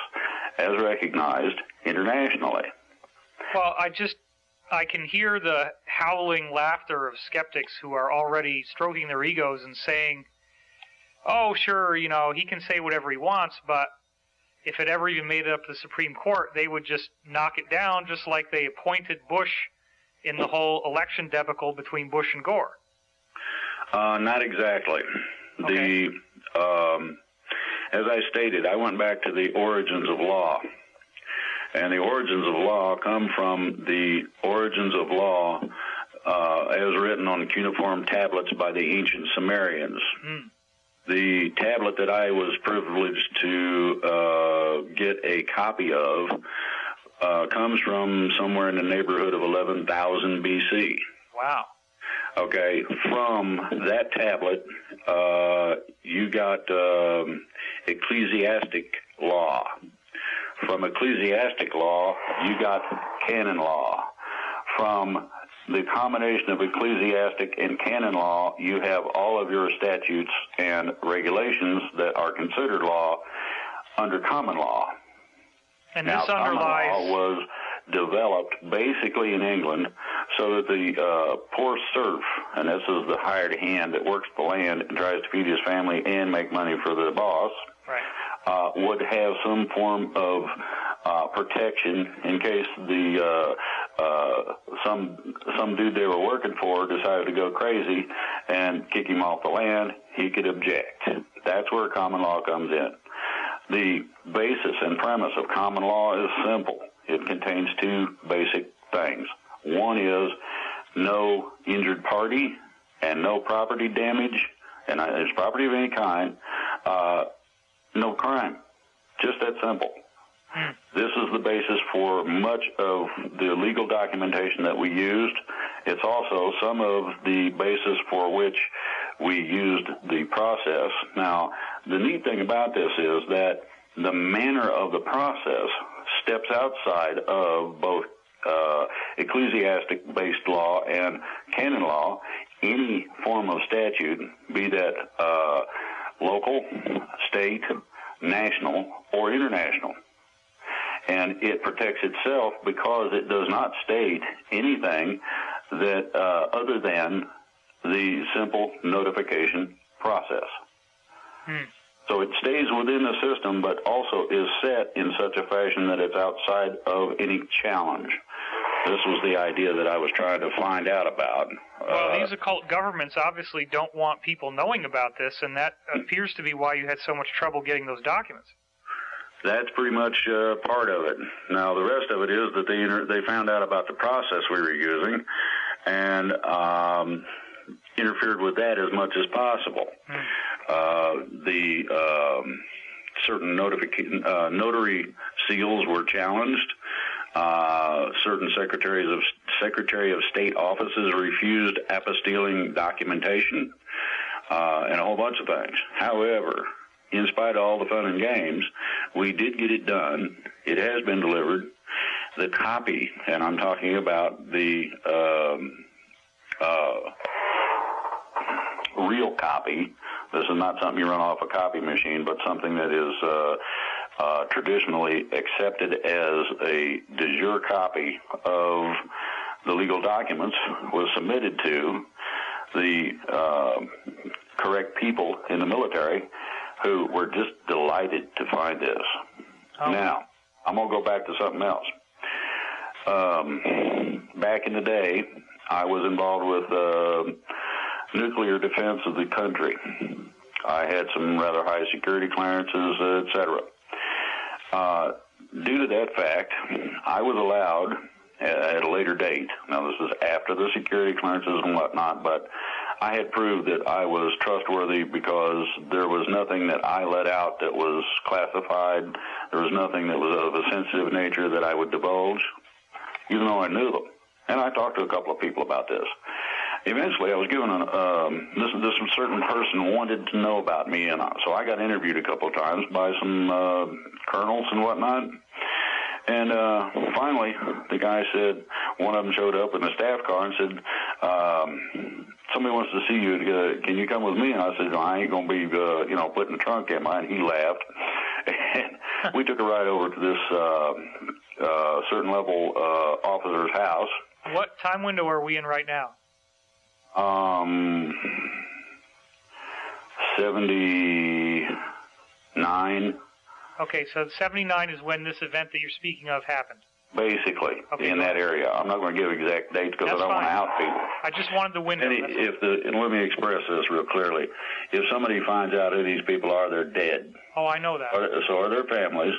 [SPEAKER 2] as recognized internationally.
[SPEAKER 1] Well, I can hear the howling laughter of skeptics who are already stroking their egos and saying, oh, sure, he can say whatever he wants, but if it ever even made it up to the Supreme Court, they would just knock it down, just like they appointed Bush in the whole election debacle between Bush and Gore.
[SPEAKER 2] Not exactly.
[SPEAKER 1] Okay.
[SPEAKER 2] As I stated, I went back to the origins of law. And the origins of law come from the origins of law as written on cuneiform tablets by the ancient Sumerians.
[SPEAKER 1] Mm.
[SPEAKER 2] The tablet that I was privileged to get a copy of comes from somewhere in the neighborhood of 11,000 BC.
[SPEAKER 1] Wow.
[SPEAKER 2] Okay, from that tablet, you got ecclesiastic law. From ecclesiastic law, you got canon law. From the combination of ecclesiastic and canon law, you have all of your statutes and regulations that are considered law under common law.
[SPEAKER 1] And
[SPEAKER 2] now,
[SPEAKER 1] this underlies...
[SPEAKER 2] common law was developed basically in England so that the poor serf, and this is the hired hand that works the land and tries to feed his family and make money for the boss,
[SPEAKER 1] right,
[SPEAKER 2] would have some form of protection in case the some dude they were working for decided to go crazy and kick him off the land. He could object. That's where common law comes in. The basis and premise of common law is simple. It contains two basic things. One is no injured party and no property damage, and it's property of any kind, no crime. Just that simple. This is the basis for much of the legal documentation that we used. It's also some of the basis for which we used the process. Now, the neat thing about this is that the manner of the process steps outside of both ecclesiastic-based law and canon law. Any form of statute, be that local, state, national, or international. And it protects itself because it does not state anything that other than the simple notification process. So it stays within the system, but also is set in such a fashion that it's outside of any challenge. This was the idea that I was trying to find out about.
[SPEAKER 1] Well, these occult governments obviously don't want people knowing about this, and that appears to be why you had so much trouble getting those documents.
[SPEAKER 2] That's pretty much part of it. Now, the rest of it is that they found out about the process we were using and interfered with that as much as possible. Certain notary seals were challenged. Certain Secretary of State offices refused apostilling documentation, and a whole bunch of things. However, in spite of all the fun and games, we did get it done. It has been delivered. The copy, and I'm talking about the real copy. This is not something you run off a copy machine, but something that is traditionally accepted as a de jure copy of the legal documents, was submitted to the correct people in the military, who were just delighted to find this. Oh. Now, I'm going to go back to something else. Back in the day, I was involved with nuclear defense of the country. I had some rather high security clearances, etc. Due to that fact, I was allowed at a later date, now this is after the security clearances and whatnot, but I had proved that I was trustworthy because there was nothing that I let out that was classified. There was nothing that was of a sensitive nature that I would divulge, even though I knew them. And I talked to a couple of people about this. Eventually, I was given this certain person wanted to know about me, and so I got interviewed a couple of times by some colonels and whatnot. And finally, the guy said, one of them showed up in a staff car and said, somebody wants to see you. Can you come with me? And I said, no, I ain't going to be, putting the trunk in mine. He laughed. And we took a ride over to this certain level officer's house.
[SPEAKER 1] What time window are we in right now?
[SPEAKER 2] 79.
[SPEAKER 1] Okay, so 79 is when this event that you're speaking of happened.
[SPEAKER 2] Basically, in that area. I'm not going to give exact dates because I don't want to out people.
[SPEAKER 1] I just wanted the window.
[SPEAKER 2] And let me express this real clearly. If somebody finds out who these people are, they're dead.
[SPEAKER 1] Oh, I know that.
[SPEAKER 2] So are their families.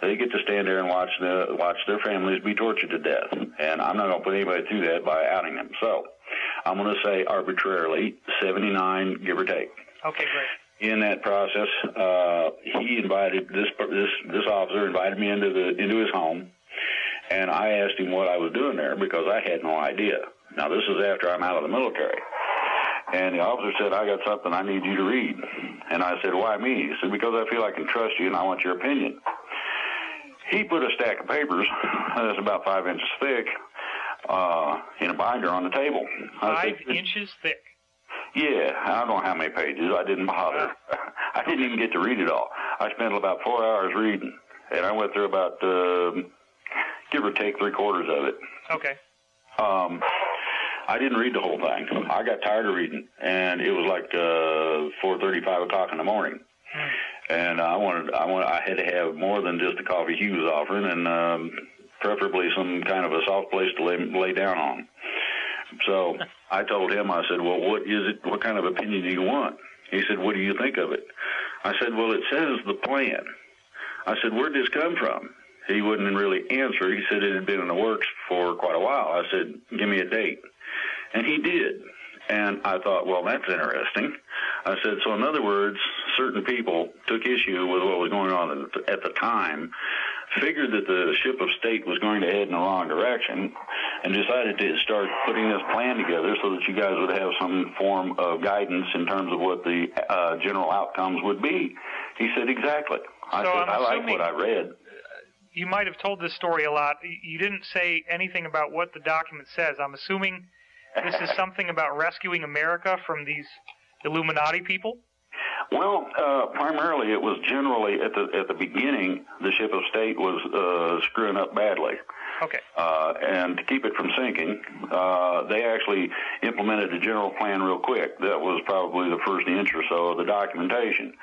[SPEAKER 2] They get to stand there and watch their families be tortured to death. And I'm not going to put anybody through that by outing them. So I'm going to say arbitrarily 79, give or take.
[SPEAKER 1] Okay, great.
[SPEAKER 2] In that process, he invited this officer invited me into his home. And I asked him what I was doing there because I had no idea. Now, this is after I'm out of the military. And the officer said, I got something I need you to read. And I said, why me? He said, because I feel I can trust you and I want your opinion. He put a stack of papers that's about 5 inches thick in a binder on the table.
[SPEAKER 1] 5 inches thick?
[SPEAKER 2] Yeah, I don't know how many pages. I didn't bother. I didn't even get to read it all. I spent about 4 hours reading. And I went through about... give or take 3/4 of it.
[SPEAKER 1] Okay.
[SPEAKER 2] I didn't read the whole thing. I got tired of reading, and it was like 4:30, 5 o'clock in the morning. And I had to have more than just the coffee he was offering, and preferably some kind of a soft place to lay down on. So I told him, I said, well, what is it? What kind of opinion do you want? He said, what do you think of it? I said, well, it says the plan. I said, where'd this come from? He wouldn't really answer. He said it had been in the works for quite a while. I said, give me a date. And he did. And I thought, well, that's interesting. I said, so in other words, certain people took issue with what was going on at the time, figured that the ship of state was going to head in the wrong direction, and decided to start putting this plan together so that you guys would have some form of guidance in terms of what the general outcomes would be. He said, exactly. I said, I like what I read.
[SPEAKER 1] You might have told this story a lot. You didn't say anything about what the document says. I'm assuming this is something about rescuing America from these Illuminati people?
[SPEAKER 2] Well, primarily it was generally at the beginning, the ship of state was screwing up badly.
[SPEAKER 1] Okay.
[SPEAKER 2] And to keep it from sinking, they actually implemented the general plan real quick. That was probably the first inch or so of the documentation.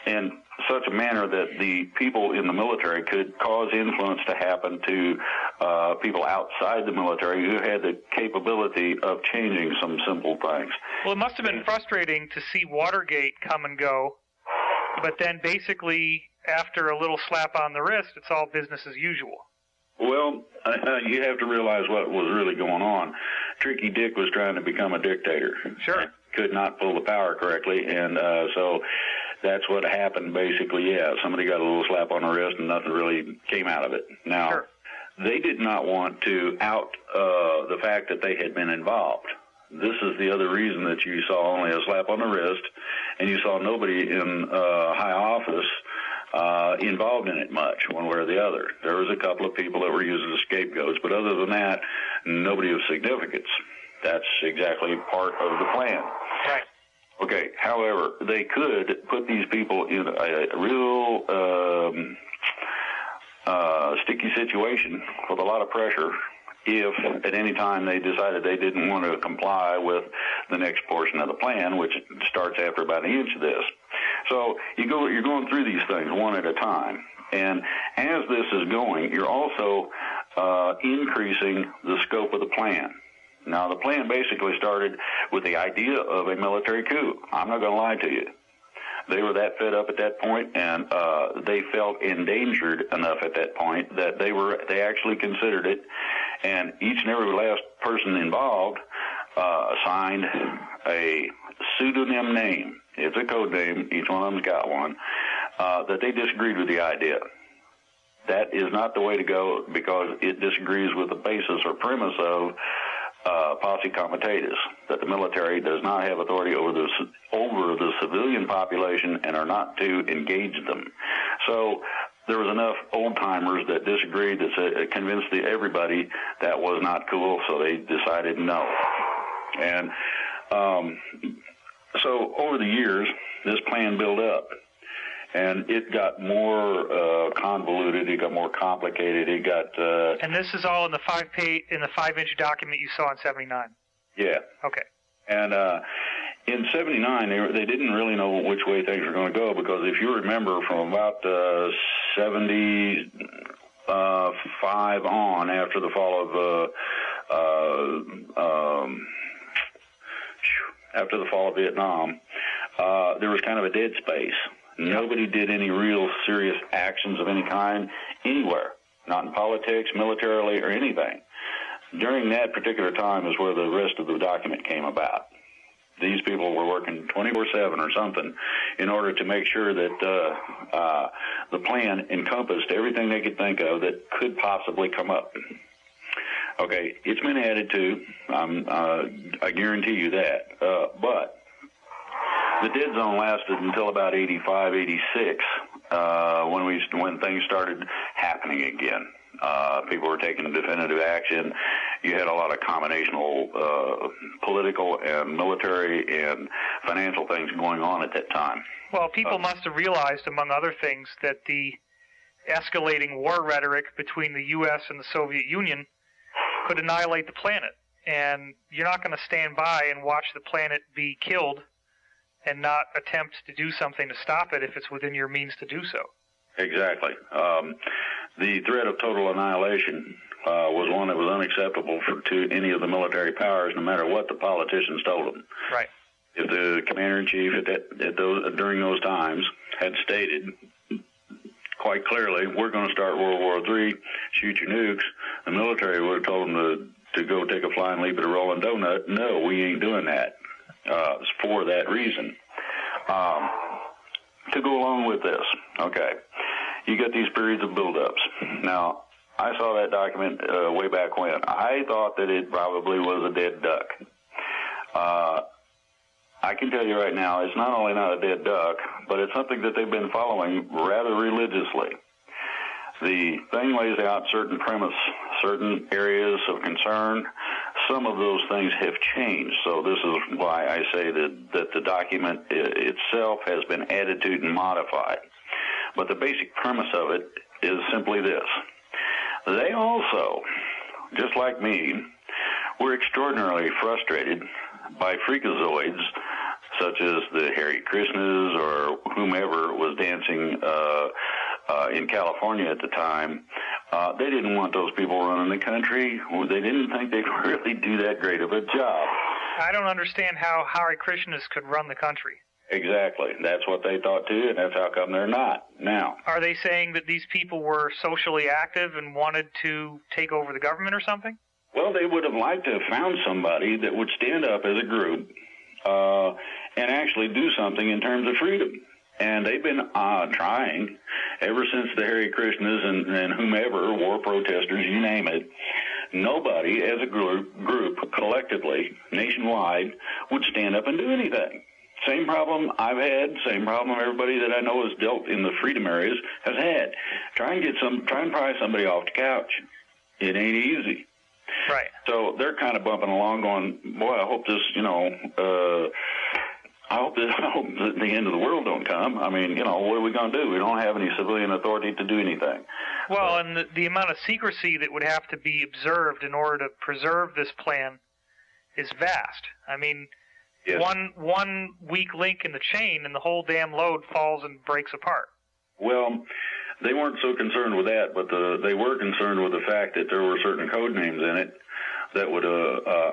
[SPEAKER 2] In such a manner that the people in the military could cause influence to happen to people outside the military who had the capability of changing some simple things.
[SPEAKER 1] Well, it must have been frustrating to see Watergate come and go, but then basically after a little slap on the wrist, it's all business as usual.
[SPEAKER 2] Well, you have to realize what was really going on. Tricky Dick was trying to become a dictator.
[SPEAKER 1] Sure.
[SPEAKER 2] Could not pull the power correctly, and so that's what happened, basically. Yeah, somebody got a little slap on the wrist, and nothing really came out of it. Now,
[SPEAKER 1] sure.
[SPEAKER 2] They did not want to out the fact that they had been involved. This is the other reason that you saw only a slap on the wrist, and you saw nobody in high office involved in it much, one way or the other. There was a couple of people that were used as scapegoats, but other than that, nobody of significance. That's exactly part of the plan.
[SPEAKER 1] Right.
[SPEAKER 2] Okay, however, they could put these people in a real sticky situation with a lot of pressure if at any time they decided they didn't want to comply with the next portion of the plan, which starts after about an inch of this. So you're going through these things one at a time. And as this is going, you're also increasing the scope of the plan. Now, the plan basically started with the idea of a military coup. I'm not going to lie to you. They were that fed up at that point, and they felt endangered enough at that point that they actually considered it, and each and every last person involved signed a pseudonym name. It's a code name. Each one of them's got one, that they disagreed with the idea. That is not the way to go because it disagrees with the basis or premise of posse comitatus, that the military does not have authority over the civilian population and are not to engage them. So there was enough old-timers that disagreed that convinced everybody that was not cool, so they decided no. And so over the years, this plan built up. And it got more convoluted. It got more complicated. It got.
[SPEAKER 1] And this is all in the 5-inch document you saw in '79.
[SPEAKER 2] Yeah.
[SPEAKER 1] Okay.
[SPEAKER 2] And in '79, they didn't really know which way things were going to go, because if you remember from about 75 on, after the fall of Vietnam, there was kind of a dead space. Nobody did any real serious actions of any kind anywhere, not in politics, militarily, or anything. During that particular time is where the rest of the document came about. These people were working 24/7 or something in order to make sure that the plan encompassed everything they could think of that could possibly come up. Okay, it's been added to, I guarantee you that, but the dead zone lasted until about 85, 86, when things started happening again. People were taking definitive action. You had a lot of combinational political and military and financial things going on at that time.
[SPEAKER 1] Well, people must have realized, among other things, that the escalating war rhetoric between the U.S. and the Soviet Union could annihilate the planet. And you're not going to stand by and watch the planet be killed and not attempt to do something to stop it if it's within your means to do so.
[SPEAKER 2] Exactly. The threat of total annihilation was one that was unacceptable to any of the military powers, no matter what the politicians told them.
[SPEAKER 1] Right.
[SPEAKER 2] If the commander-in-chief during those times had stated quite clearly, we're going to start World War III, shoot your nukes, the military would have told them to go take a flying leap at a rolling donut. No, we ain't doing that. It's for that reason. To go along with this, okay, you got these periods of buildups. Now, I saw that document way back when. I thought that it probably was a dead duck. I can tell you right now, it's not only not a dead duck, but it's something that they've been following rather religiously. The thing lays out certain premise, certain areas of concern. Some of those things have changed, so this is why I say that the document itself has been added to and modified. But the basic premise of it is simply this. They also, just like me, were extraordinarily frustrated by freakazoids such as the Hare Krishnas or whomever was dancing in California at the time. They didn't want those people running the country. They didn't think they'd really do that great of a job.
[SPEAKER 1] I don't understand how Hare Krishnas could run the country.
[SPEAKER 2] Exactly. That's what they thought too, and that's how come they're not now.
[SPEAKER 1] Are they saying that these people were socially active and wanted to take over the government or something?
[SPEAKER 2] Well, they would have liked to have found somebody that would stand up as a group and actually do something in terms of freedom. And they've been trying ever since the Hare Krishnas and whomever, war protesters, you name it. Nobody as a group collectively, nationwide, would stand up and do anything. Same problem I've had, same problem everybody that I know has dealt in the freedom areas has had. Try and pry somebody off the couch. It ain't easy.
[SPEAKER 1] Right.
[SPEAKER 2] So they're kind of bumping along going, boy, I hope this, I hope that the end of the world don't come. I mean, what are we going to do? We don't have any civilian authority to do anything.
[SPEAKER 1] Well, and the amount of secrecy that would have to be observed in order to preserve this plan is vast. I mean, yes. One weak link in the chain and the whole damn load falls and breaks apart.
[SPEAKER 2] Well, they weren't so concerned with that, but they were concerned with the fact that there were certain code names in it that would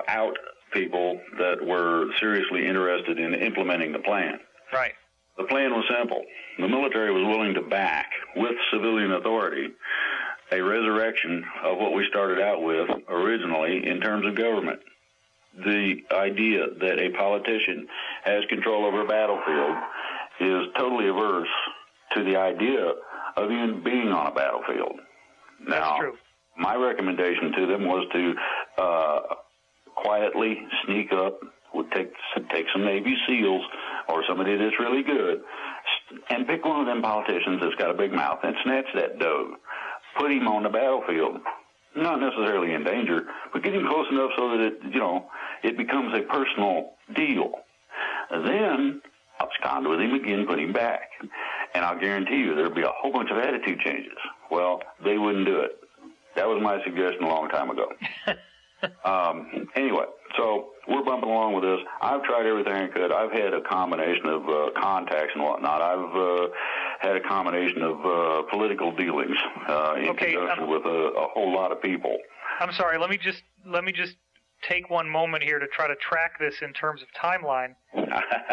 [SPEAKER 2] out people that were seriously interested in implementing the plan.
[SPEAKER 1] Right.
[SPEAKER 2] The plan was simple. The military was willing to back, with civilian authority, a resurrection of what we started out with originally in terms of government. The idea that a politician has control over a battlefield is totally averse to the idea of even being on a battlefield. Now,
[SPEAKER 1] that's true.
[SPEAKER 2] My recommendation to them was to quietly sneak up, would take some Navy SEALs or somebody that's really good, and pick one of them politicians that's got a big mouth and snatch that dough. Put him on the battlefield, not necessarily in danger, but get him close enough so that it becomes a personal deal. Then abscond with him again, put him back, and I'll guarantee you there'll be a whole bunch of attitude changes. Well, they wouldn't do it. That was my suggestion a long time ago. Anyway, so we're bumping along with this. I've tried everything I could. I've had a combination of contacts and whatnot. I've had a combination of political dealings in conjunction with a whole lot of people.
[SPEAKER 1] I'm sorry. Let me just take one moment here to try to track this in terms of timeline.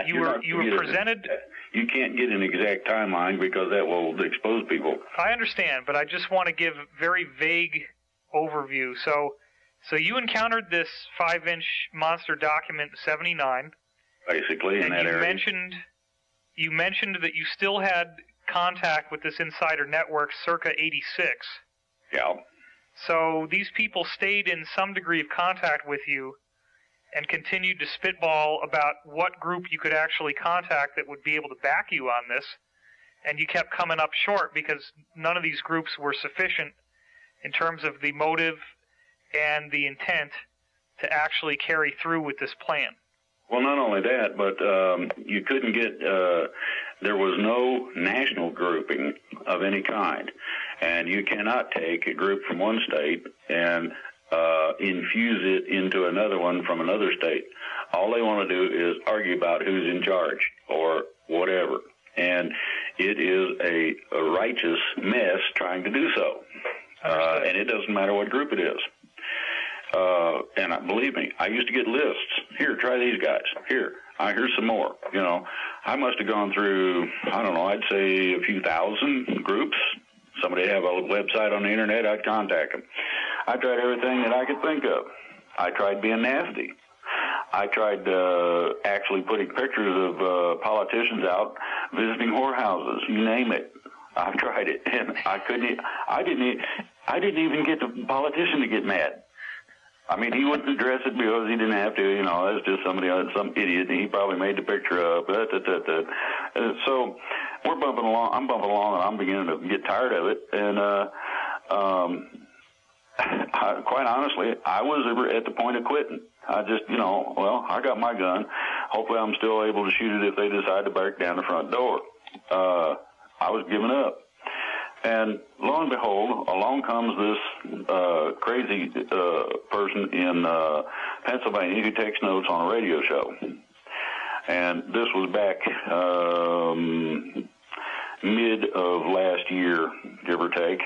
[SPEAKER 1] You were presented.
[SPEAKER 2] You can't get an exact timeline because that will expose people.
[SPEAKER 1] I understand, but I just want to give a very vague overview. So you encountered this 5-inch monster document in '79.
[SPEAKER 2] Basically, in that area.
[SPEAKER 1] You mentioned that you still had contact with this insider network circa '86.
[SPEAKER 2] Yeah.
[SPEAKER 1] So these people stayed in some degree of contact with you and continued to spitball about what group you could actually contact that would be able to back you on this. And you kept coming up short because none of these groups were sufficient in terms of the motive and the intent to actually carry through with this plan.
[SPEAKER 2] Well, not only that, but you couldn't get, there was no national grouping of any kind. And you cannot take a group from one state and infuse it into another one from another state. All they want to do is argue about who's in charge or whatever. And it is a righteous mess trying to do so. And it doesn't matter what group it is. And believe me, I used to get lists. Here, try these guys. Here, here's some more. You know, I must have gone through, I don't know, I'd say a few thousand groups. Somebody have a website on the internet, I'd contact them. I tried everything that I could think of. I tried being nasty. I tried actually putting pictures of politicians out visiting whorehouses. You name it. I tried it, and I couldn't. I didn't even get the politician to get mad. I mean, he wouldn't address it because he didn't have to. You know, that's just somebody, some idiot, and he probably made the picture up. So we're bumping along. I'm bumping along, and I'm beginning to get tired of it. And quite honestly, I was at the point of quitting. I just, well, I got my gun. Hopefully, I'm still able to shoot it if they decide to break down the front door. I was giving up. And lo and behold, along comes this crazy person in Pennsylvania who takes notes on a radio show. And this was back mid of last year, give or take.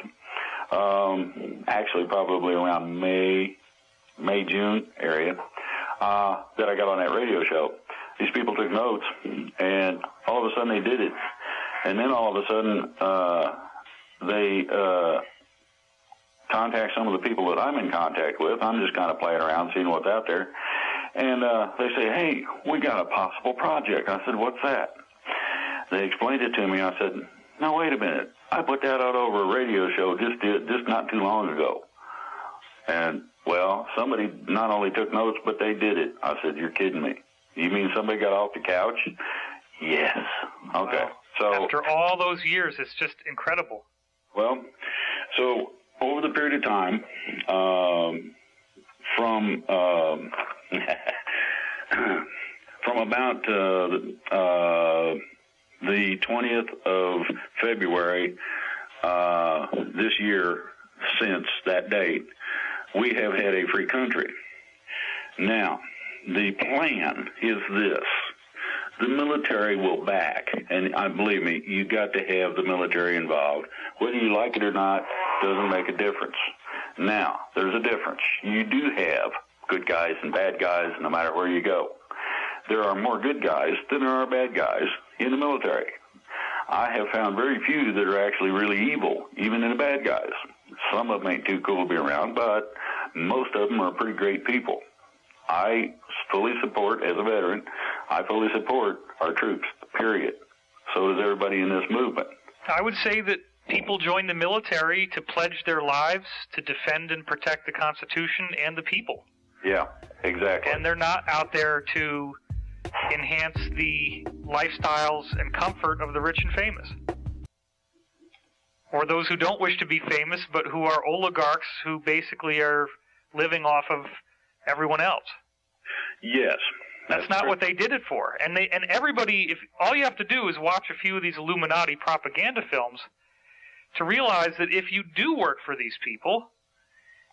[SPEAKER 2] Actually, probably around May, June area, that I got on that radio show. These people took notes, and all of a sudden they did it. And then all of a sudden, they contact some of the people that I'm in contact with. I'm just kind of playing around, seeing what's out there. And they say, hey, we got a possible project. I said, what's that? They explained it to me. I said, no, wait a minute. I put that out over a radio show just not too long ago. And, well, somebody not only took notes, but they did it. I said, you're kidding me. You mean somebody got off the couch? Yes. Okay.
[SPEAKER 1] Wow.
[SPEAKER 2] So
[SPEAKER 1] after all those years, it's just incredible.
[SPEAKER 2] Well, so over the period of time, from about the 20th of February this year, since that date, we have had a free country. Now, the plan is this. The military will back, and believe me, you got to have the military involved. Whether you like it or not doesn't make a difference. Now, there's a difference. You do have good guys and bad guys no matter where you go. There are more good guys than there are bad guys in the military. I have found very few that are actually really evil, even in the bad guys. Some of them ain't too cool to be around, but most of them are pretty great people. I fully support, as a veteran, I fully support our troops, period. So does everybody in this movement.
[SPEAKER 1] I would say that people join the military to pledge their lives to defend and protect the Constitution and the people.
[SPEAKER 2] Yeah, exactly.
[SPEAKER 1] And they're not out there to enhance the lifestyles and comfort of the rich and famous. Or those who don't wish to be famous, but who are oligarchs who basically are living off of everyone else.
[SPEAKER 2] Yes.
[SPEAKER 1] That's not what they did it for. And everybody, if all you have to do is watch a few of these Illuminati propaganda films to realize that if you do work for these people,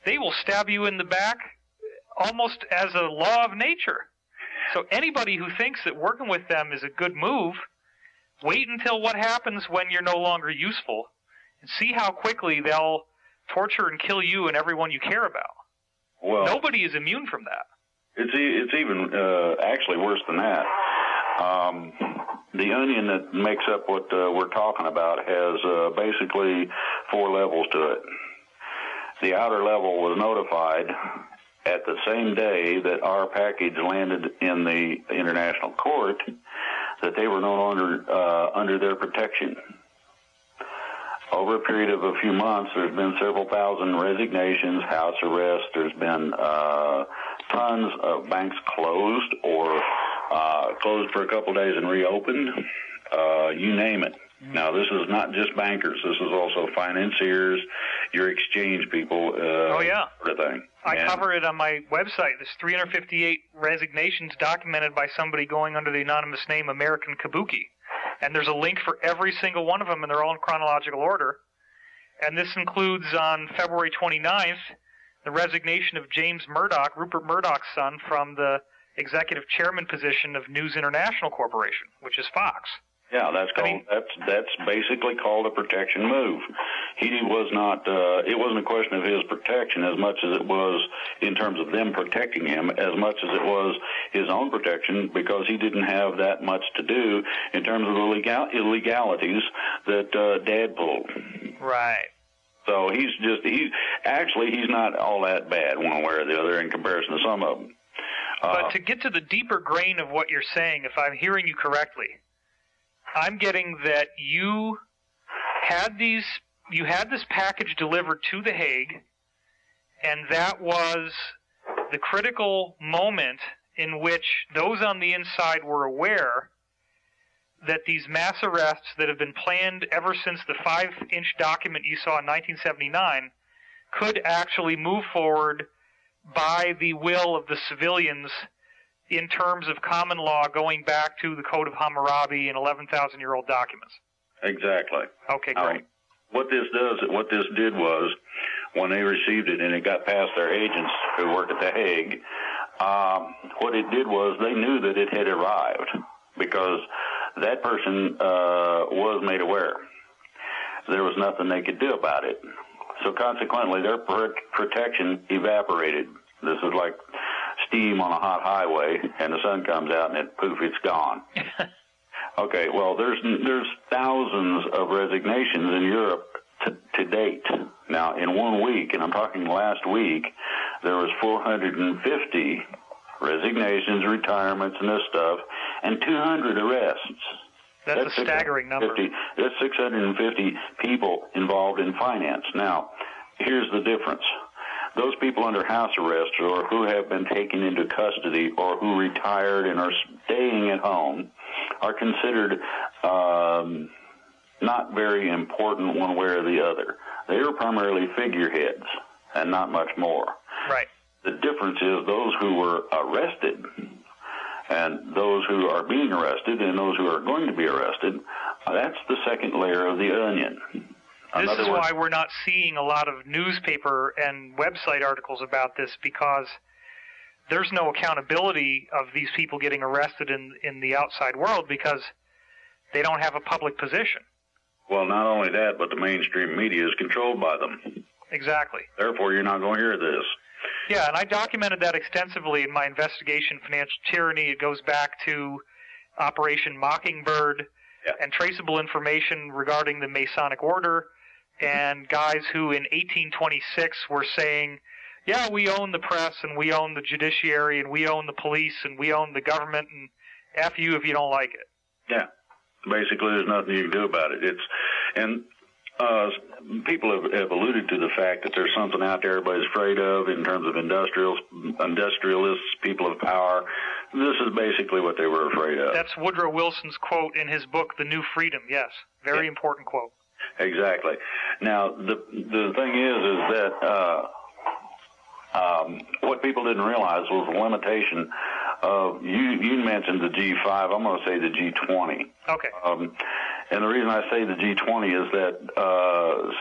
[SPEAKER 1] they will stab you in the back almost as a law of nature. So anybody who thinks that working with them is a good move, wait until what happens when you're no longer useful, and see how quickly they'll torture and kill you and everyone you care about.
[SPEAKER 2] Well,
[SPEAKER 1] nobody is immune from that.
[SPEAKER 2] It's even actually worse than that. The onion that makes up what we're talking about has basically 4 levels to it. The outer level was notified at the same day that our package landed in the international court that they were no longer under their protection. Over a period of a few months, there's been several thousand resignations, house arrests. There's been tons of banks closed or closed for a couple days and reopened. You name it. Now, this is not just bankers. This is also financiers, your exchange people.
[SPEAKER 1] Oh, yeah.
[SPEAKER 2] Sort of thing.
[SPEAKER 1] I cover it on my website. There's 358 resignations documented by somebody going under the anonymous name American Kabuki. And there's a link for every single one of them, and they're all in chronological order. And this includes on February 29th, the resignation of James Murdoch, Rupert Murdoch's son, from the executive chairman position of News International Corporation, which is Fox.
[SPEAKER 2] Yeah, that's basically called a protection move. He was not. It wasn't a question of his protection as much as it was in terms of them protecting him, as much as it was his own protection, because he didn't have that much to do in terms of the illegalities that Dad pulled.
[SPEAKER 1] Right.
[SPEAKER 2] So he's not all that bad one way or the other in comparison to some of them.
[SPEAKER 1] But to get to the deeper grain of what you're saying, if I'm hearing you correctly, I'm getting that you had this package delivered to The Hague, and that was the critical moment in which those on the inside were aware that these mass arrests that have been planned ever since the 5-inch document you saw in 1979 could actually move forward by the will of the civilians in terms of common law going back to the Code of Hammurabi and 11,000-year-old documents.
[SPEAKER 2] Exactly.
[SPEAKER 1] Okay, great.
[SPEAKER 2] What this did was, when they received it and it got past their agents who work at The Hague, what it did was they knew that it had arrived because that person was made aware. There was nothing they could do about it. So consequently, their protection evaporated. This is like steam on a hot highway, and the sun comes out, and poof, it's gone. Okay, well, there's thousands of resignations in Europe to date. Now, in 1 week, and I'm talking last week, there was 450 resignations, retirements, and this stuff, and 200 arrests.
[SPEAKER 1] That's a staggering number.
[SPEAKER 2] That's 650 people involved in finance. Now, here's the difference. Those people under house arrest or who have been taken into custody or who retired and are staying at home are considered not very important one way or the other. They are primarily figureheads and not much more.
[SPEAKER 1] Right.
[SPEAKER 2] The difference is those who were arrested and those who are being arrested and those who are going to be arrested, that's the second layer of the onion.
[SPEAKER 1] This is why we're not seeing a lot of newspaper and website articles about this, because there's no accountability of these people getting arrested in the outside world because they don't have a public position.
[SPEAKER 2] Well, not only that, but the mainstream media is controlled by them.
[SPEAKER 1] Exactly.
[SPEAKER 2] Therefore, you're not going to hear this.
[SPEAKER 1] Yeah, and I documented that extensively in my investigation, Financial Tyranny. It goes back to Operation Mockingbird and traceable information regarding the Masonic Order and guys who in 1826 were saying, yeah, we own the press and we own the judiciary and we own the police and we own the government and F you if you don't like it.
[SPEAKER 2] Yeah. Basically, there's nothing you can do about it. People have alluded to the fact that there's something out there everybody's afraid of in terms of industrialists, people of power. This is basically what they were afraid of.
[SPEAKER 1] That's Woodrow Wilson's quote in his book, The New Freedom. Yes, very important quote.
[SPEAKER 2] Exactly. Now, the thing is that what people didn't realize was the limitation of, you mentioned the G5, I'm going to say the G20.
[SPEAKER 1] Okay.
[SPEAKER 2] And the reason I say the G20 is that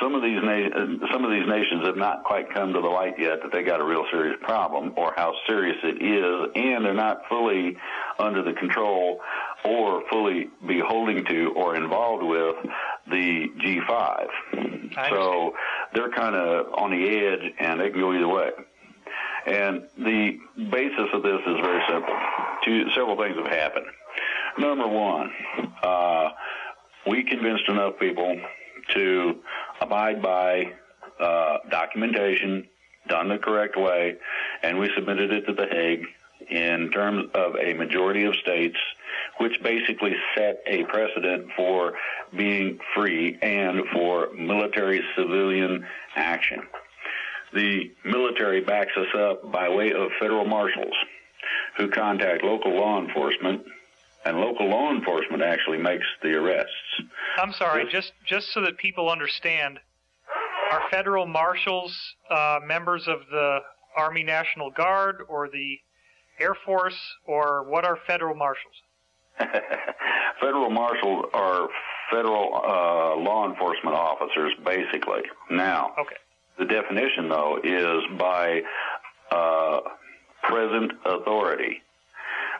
[SPEAKER 2] some of these nations have not quite come to the light yet that they got a real serious problem, or how serious it is, and they're not fully under the control or fully beholding to or involved with the G5. So they're kind of on the edge, and they can go either way. And the basis of this is very simple. Several things have happened. Number one, we convinced enough people to abide by documentation done the correct way, and we submitted it to The Hague in terms of a majority of states, which basically set a precedent for being free and for military-civilian action. The military backs us up by way of federal marshals who contact local law enforcement, and local law enforcement actually makes the arrests.
[SPEAKER 1] I'm sorry, just so that people understand, are federal marshals members of the Army National Guard or the Air Force, or what are federal marshals?
[SPEAKER 2] Federal marshals are federal law enforcement officers, basically. Now, the definition, though, is by present authority,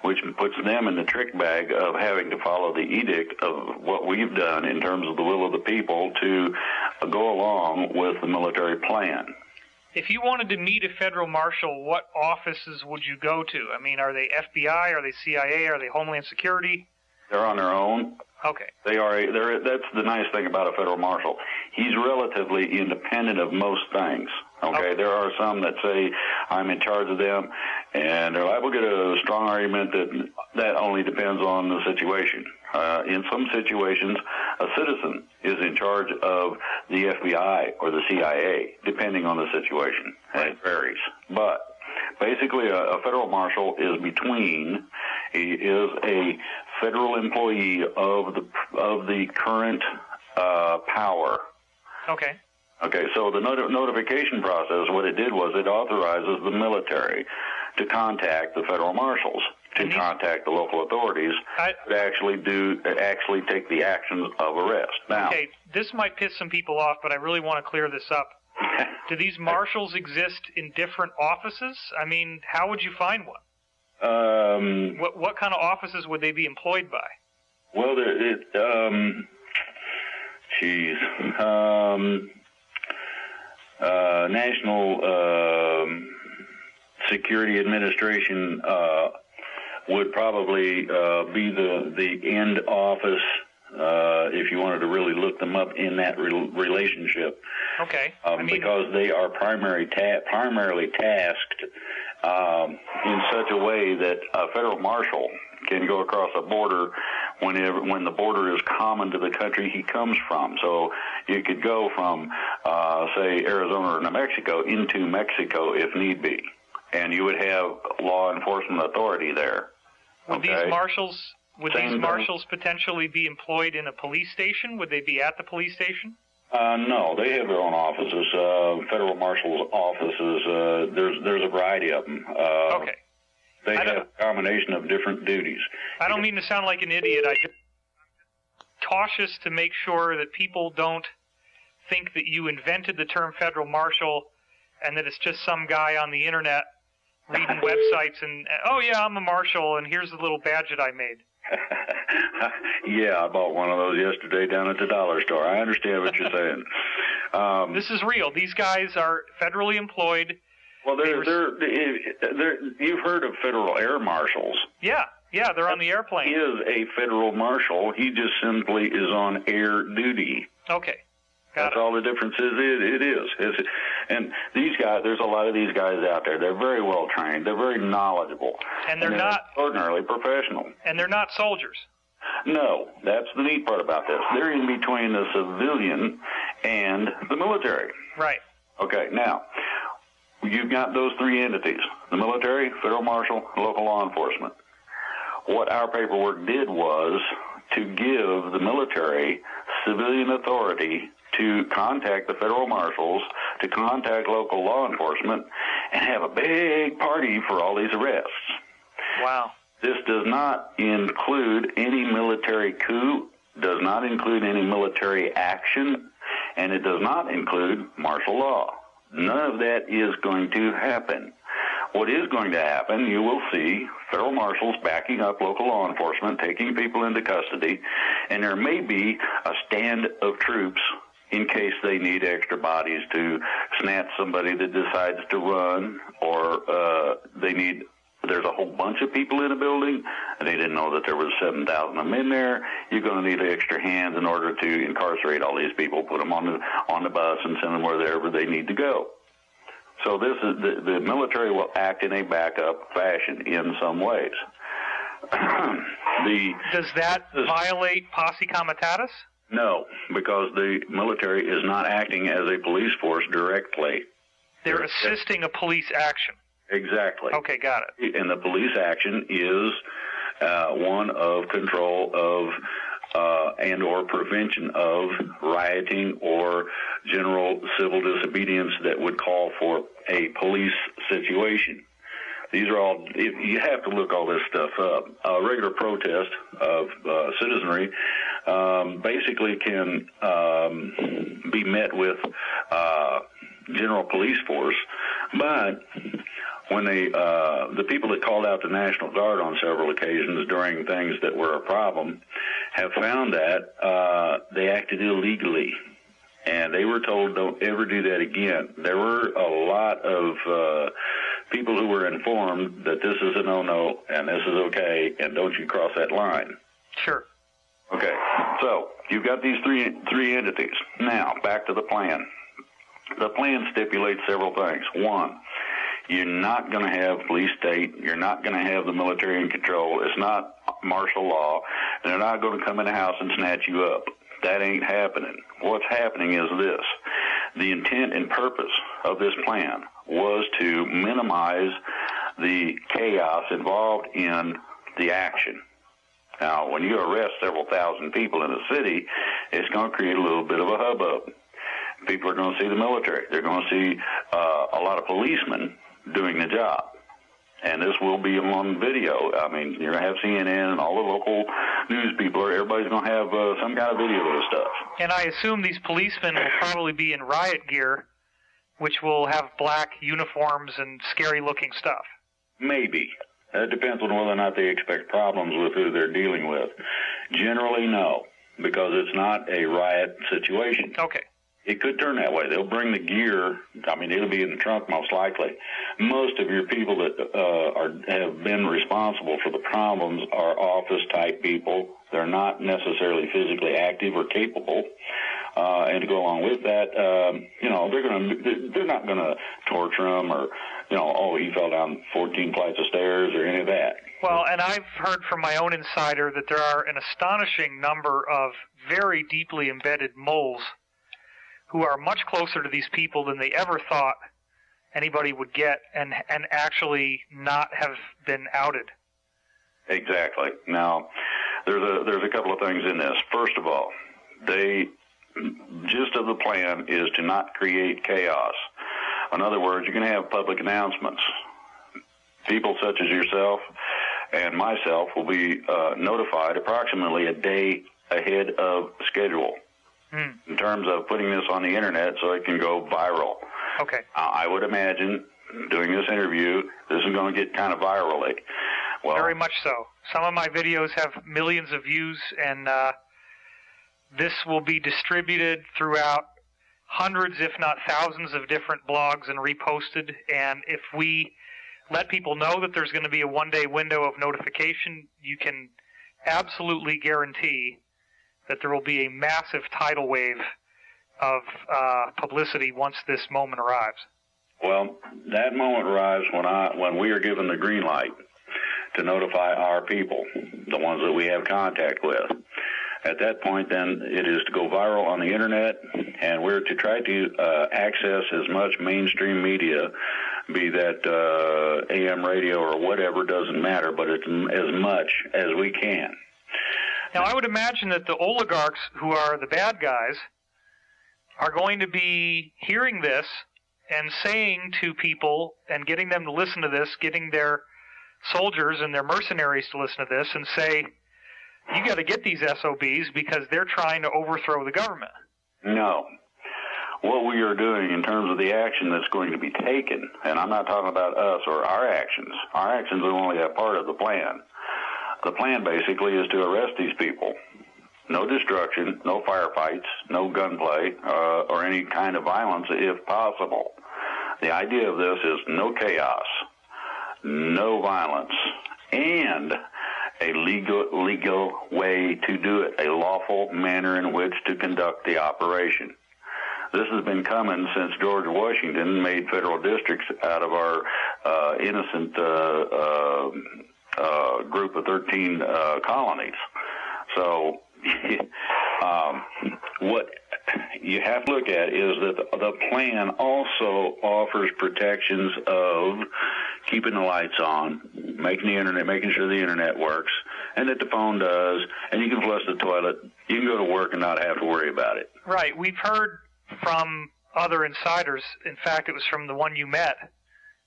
[SPEAKER 2] which puts them in the trick bag of having to follow the edict of what we've done in terms of the will of the people to go along with the military plan.
[SPEAKER 1] If you wanted to meet a federal marshal, what offices would you go to? I mean, are they FBI? Are they CIA? Are they Homeland Security?
[SPEAKER 2] They're on their own.
[SPEAKER 1] Okay.
[SPEAKER 2] They are. That's the nice thing about a federal marshal. He's relatively independent of most things. Okay. There are some that say I'm in charge of them, and they're liable to get a strong argument that that only depends on the situation. In some situations, a citizen is in charge of the FBI or the CIA, depending on the situation. It varies. But basically, a federal marshal is a federal employee of the current power.
[SPEAKER 1] Okay.
[SPEAKER 2] Okay, so the notification process, what it did was it authorizes the military to contact the federal marshals, to contact the local authorities, to actually take the actions of arrest. Now,
[SPEAKER 1] okay, this might piss some people off, but I really want to clear this up. Do these marshals exist in different offices? I mean, how would you find one? What kind of offices would they be employed by?
[SPEAKER 2] Well, National Security Administration would probably be the end office if you wanted to really look them up in that relationship.
[SPEAKER 1] Okay.
[SPEAKER 2] Because they are primarily tasked in such a way that a federal marshal can go across a border when the border is common to the country he comes from. So you could go from, say, Arizona or New Mexico into Mexico if need be, and you would have law enforcement authority there.
[SPEAKER 1] Would these marshals potentially be employed in a police station? Would they be at the police station?
[SPEAKER 2] No, they have their own offices. Federal marshals' offices. There's a variety of them.
[SPEAKER 1] Okay.
[SPEAKER 2] They have a combination of different duties.
[SPEAKER 1] I don't mean to sound like an idiot. I'm just cautious to make sure that people don't think that you invented the term federal marshal and that it's just some guy on the internet reading websites and, oh, yeah, I'm a marshal, and here's the little badge that I made.
[SPEAKER 2] Yeah, I bought one of those yesterday down at the dollar store. I understand what you're saying.
[SPEAKER 1] This is real. These guys are federally employed.
[SPEAKER 2] Well, you've heard of federal air marshals.
[SPEAKER 1] Yeah, they're on the airplane.
[SPEAKER 2] He is a federal marshal. He just simply is on air duty.
[SPEAKER 1] Okay.
[SPEAKER 2] That's all the difference is. It is. And these guys, there's a lot of these guys out there. They're very well trained. They're very knowledgeable.
[SPEAKER 1] And they're not
[SPEAKER 2] ordinarily professional.
[SPEAKER 1] And they're not soldiers.
[SPEAKER 2] No, that's the neat part about this. They're in between the civilian and the military.
[SPEAKER 1] Right.
[SPEAKER 2] Okay, now, you've got those three entities, the military, federal marshal, local law enforcement. What our paperwork did was to give the military civilian authority to contact the federal marshals, to contact local law enforcement, and have a big party for all these arrests.
[SPEAKER 1] Wow.
[SPEAKER 2] This does not include any military coup does not include any military action, and it does not include martial law. None of that is going to happen. What is going to happen, you will see federal marshals backing up local law enforcement, taking people into custody, and there may be a stand of troops in case they need extra bodies to snatch somebody that decides to run, or there's a whole bunch of people in a building, and they didn't know that there was 7,000 of them in there. You're going to need extra hands in order to incarcerate all these people, put them on the bus, and send them wherever they need to go. So this is the military will act in a backup fashion in some ways.
[SPEAKER 1] Does that violate posse comitatus?
[SPEAKER 2] No, because the military is not acting as a police force directly.
[SPEAKER 1] They're assisting a police action.
[SPEAKER 2] Exactly.
[SPEAKER 1] Okay, got it.
[SPEAKER 2] And the police action is one of control of and or prevention of rioting or general civil disobedience that would call for a police situation. These are all, you have to look all this stuff up. A regular protest of citizenry basically can be met with general police force, but when the people that called out the National Guard on several occasions during things that were a problem have found that they acted illegally. And they were told, don't ever do that again. There were a lot of people who were informed that this is a no-no and this is okay, and don't you cross that line.
[SPEAKER 1] Sure.
[SPEAKER 2] Okay, so you've got these three entities. Now, back to the plan. The plan stipulates several things. One, you're not going to have police state. You're not going to have the military in control. It's not martial law. They're not going to come in the house and snatch you up. That ain't happening. What's happening is this. The intent and purpose of this plan was to minimize the chaos involved in the action. Now, when you arrest several thousand people in a city, it's going to create a little bit of a hubbub. People are going to see the military. They're going to see a lot of policemen doing the job. And this will be on video. I mean, you're going to have CNN and all the local news people. Everybody's going to have some kind of video of this stuff.
[SPEAKER 1] And I assume these policemen will probably be in riot gear, which will have black uniforms and scary-looking stuff.
[SPEAKER 2] Maybe. That depends on whether or not they expect problems with who they're dealing with. Generally, no, because it's not a riot situation.
[SPEAKER 1] Okay.
[SPEAKER 2] It could turn that way. They'll bring the gear. I mean, it'll be in the trunk most likely. Most of your people that have been responsible for the problems are office-type people. They're not necessarily physically active or capable. And to go along with that, they're not going to torture them or, he fell down 14 flights of stairs or any of that.
[SPEAKER 1] Well, and I've heard from my own insider that there are an astonishing number of very deeply embedded moles who are much closer to these people than they ever thought anybody would get, and actually not have been outed.
[SPEAKER 2] Exactly. Now, there's a couple of things in this. First of all, gist of the plan is to not create chaos. In other words, you're going to have public announcements. People such as yourself and myself will be notified approximately a day ahead of schedule. In terms of putting this on the internet so it can go viral.
[SPEAKER 1] Okay.
[SPEAKER 2] I would imagine, doing this interview, this is going to get kind of virally. Well,
[SPEAKER 1] very much so. Some of my videos have millions of views, and this will be distributed throughout hundreds, if not thousands, of different blogs and reposted. And if we let people know that there's going to be a one-day window of notification, you can absolutely guarantee that there will be a massive tidal wave of publicity once this moment arrives.
[SPEAKER 2] Well, that moment arrives when we are given the green light to notify our people, the ones that we have contact with. At that point, then, it is to go viral on the internet, and we're to try to access as much mainstream media, be that AM radio or whatever, doesn't matter, but it's as much as we can.
[SPEAKER 1] Now, I would imagine that the oligarchs, who are the bad guys, are going to be hearing this and saying to people and getting them to listen to this, getting their soldiers and their mercenaries to listen to this and say, you got to get these SOBs because they're trying to overthrow the government.
[SPEAKER 2] No. What we are doing in terms of the action that's going to be taken, and I'm not talking about us or our actions. Our actions are only a part of the plan. The plan basically is to arrest these people. No destruction, no firefights, no gunplay, or any kind of violence if possible. The idea of this is no chaos, no violence, and a legal way to do it, a lawful manner in which to conduct the operation. This has been coming since George Washington made federal districts out of our innocent group of 13 colonies. So what you have to look at is that the plan also offers protections of keeping the lights on, making sure the internet works, and that the phone does, and you can flush the toilet. You can go to work and not have to worry about it.
[SPEAKER 1] Right. We've heard from other insiders, in fact, it was from the one you met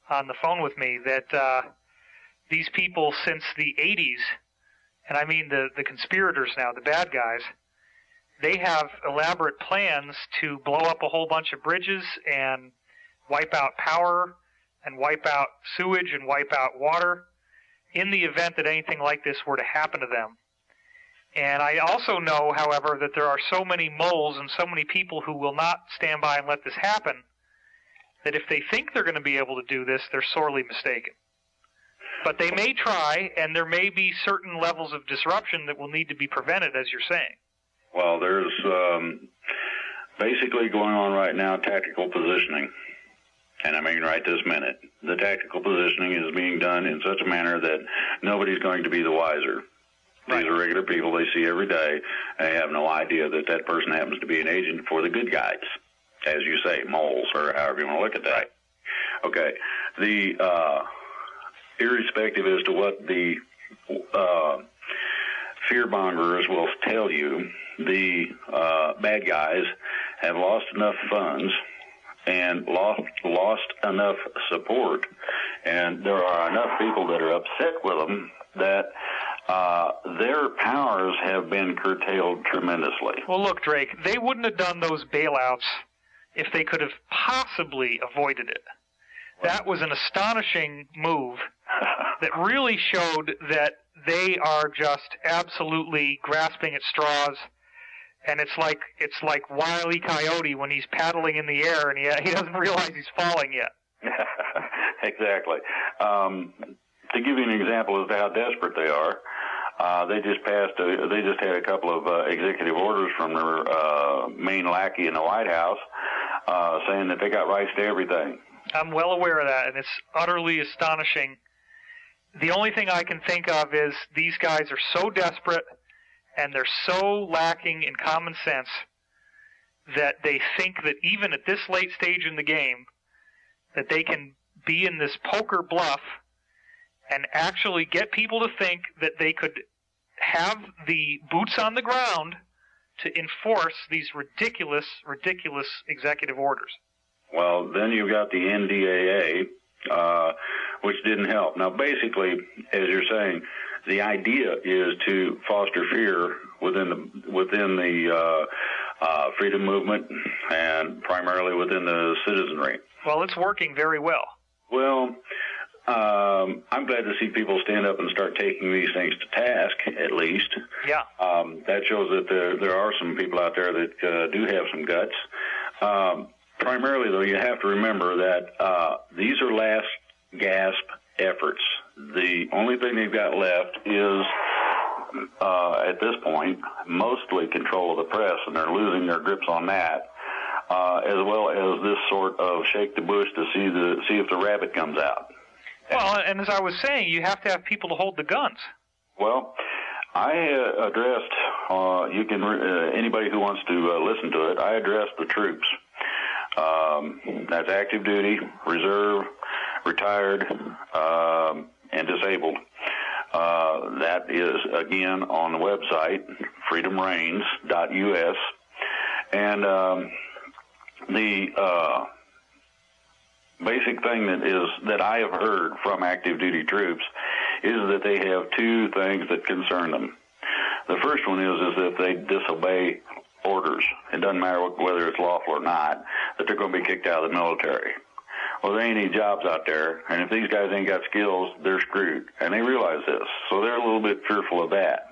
[SPEAKER 1] on the phone with me, that these people since the 80s, and I mean the conspirators now, the bad guys, they have elaborate plans to blow up a whole bunch of bridges and wipe out power and wipe out sewage and wipe out water in the event that anything like this were to happen to them. And I also know, however, that there are so many moles and so many people who will not stand by and let this happen, that if they think they're going to be able to do this, they're sorely mistaken. But they may try, and there may be certain levels of disruption that will need to be prevented, as you're saying.
[SPEAKER 2] Well, there's basically going on right now tactical positioning. And I mean right this minute. The tactical positioning is being done in such a manner that nobody's going to be the wiser. These are regular people they see every day. They have no idea that that person happens to be an agent for the good guys, as you say, moles, or however you want to look at that. Okay. The irrespective as to what the fear-mongers will tell you, the bad guys have lost enough funds and lost enough support, and there are enough people that are upset with them that their powers have been curtailed tremendously.
[SPEAKER 1] Well, look, Drake, they wouldn't have done those bailouts if they could have possibly avoided it. That was an astonishing move that really showed that they are just absolutely grasping at straws. And it's like Wile E. Coyote when he's paddling in the air and he doesn't realize he's falling yet.
[SPEAKER 2] Exactly. To give you an example as to how desperate they are, they just had a couple of executive orders from their main lackey in the White House saying that they got rights to everything.
[SPEAKER 1] I'm well aware of that, and it's utterly astonishing. The only thing I can think of is these guys are so desperate and they're so lacking in common sense that they think that even at this late stage in the game that they can be in this poker bluff and actually get people to think that they could have the boots on the ground to enforce these ridiculous executive orders.
[SPEAKER 2] Well, then you've got the NDAA, which didn't help. Now, basically, as you're saying, the idea is to foster fear within the freedom movement and primarily within the citizenry.
[SPEAKER 1] Well, it's working very well.
[SPEAKER 2] Well, I'm glad to see people stand up and start taking these things to task, at least.
[SPEAKER 1] Yeah.
[SPEAKER 2] That shows that there are some people out there that do have some guts. Primarily, though, you have to remember that these are last gasp efforts. The only thing they've got left is, at this point, mostly control of the press, and they're losing their grips on that, as well as this sort of shake the bush to see if the rabbit comes out.
[SPEAKER 1] Well, and as I was saying, you have to have people to hold the guns.
[SPEAKER 2] Well, I addressed, anybody who wants to listen to it, I addressed the troops. That's active duty, reserve, retired, and disabled. That is, again, on the website, freedomreigns.us. And the basic thing that I have heard from active duty troops is that they have two things that concern them. The first one is if they disobey orders, it doesn't matter whether it's lawful or not, that they're going to be kicked out of the military. Well, there ain't any jobs out there, and if these guys ain't got skills, they're screwed, and they realize this, so they're a little bit fearful of that.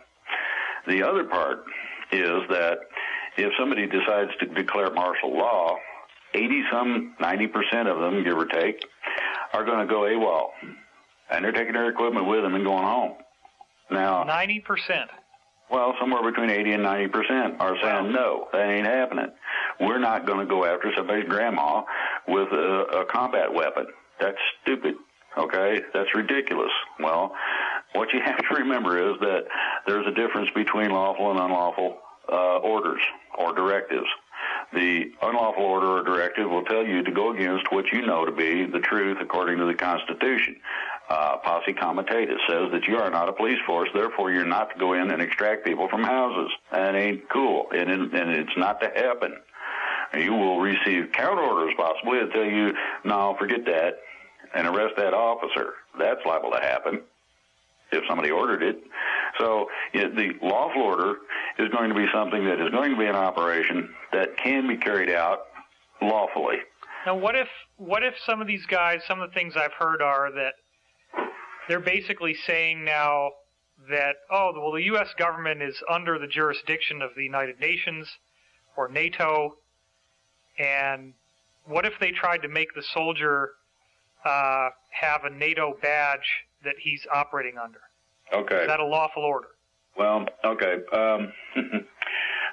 [SPEAKER 2] The other part is that if somebody decides to declare martial law, 90% of them, give or take, are going to go AWOL, and they're taking their equipment with them and going home. Now,
[SPEAKER 1] 90%.
[SPEAKER 2] Well, somewhere between 80 and 90% are saying, no, that ain't happening. We're not going to go after somebody's grandma with a combat weapon. That's stupid, okay? That's ridiculous. Well, what you have to remember is that there's a difference between lawful and unlawful orders or directives. The unlawful order or directive will tell you to go against what you know to be the truth according to the Constitution. Posse comitatus says that you are not a police force, therefore you're not to go in and extract people from houses. That ain't cool, and it's not to happen. You will receive counter orders possibly that tell you, no, forget that, and arrest that officer. That's liable to happen if somebody ordered it. So the lawful order is going to be something that is going to be an operation that can be carried out lawfully.
[SPEAKER 1] Now, what if some of these guys, some of the things I've heard are that they're basically saying now that, the U.S. government is under the jurisdiction of the United Nations or NATO, and what if they tried to make the soldier have a NATO badge that he's operating under?
[SPEAKER 2] Okay.
[SPEAKER 1] Is that a lawful order?
[SPEAKER 2] Well, okay.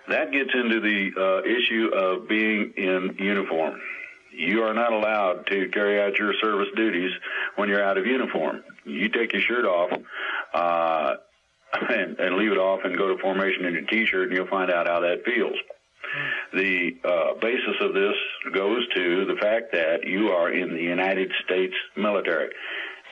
[SPEAKER 2] That gets into the issue of being in uniform. You are not allowed to carry out your service duties when you're out of uniform. You take your shirt off and leave it off and go to formation in your T-shirt, and you'll find out how that feels. The basis of this goes to the fact that you are in the United States military.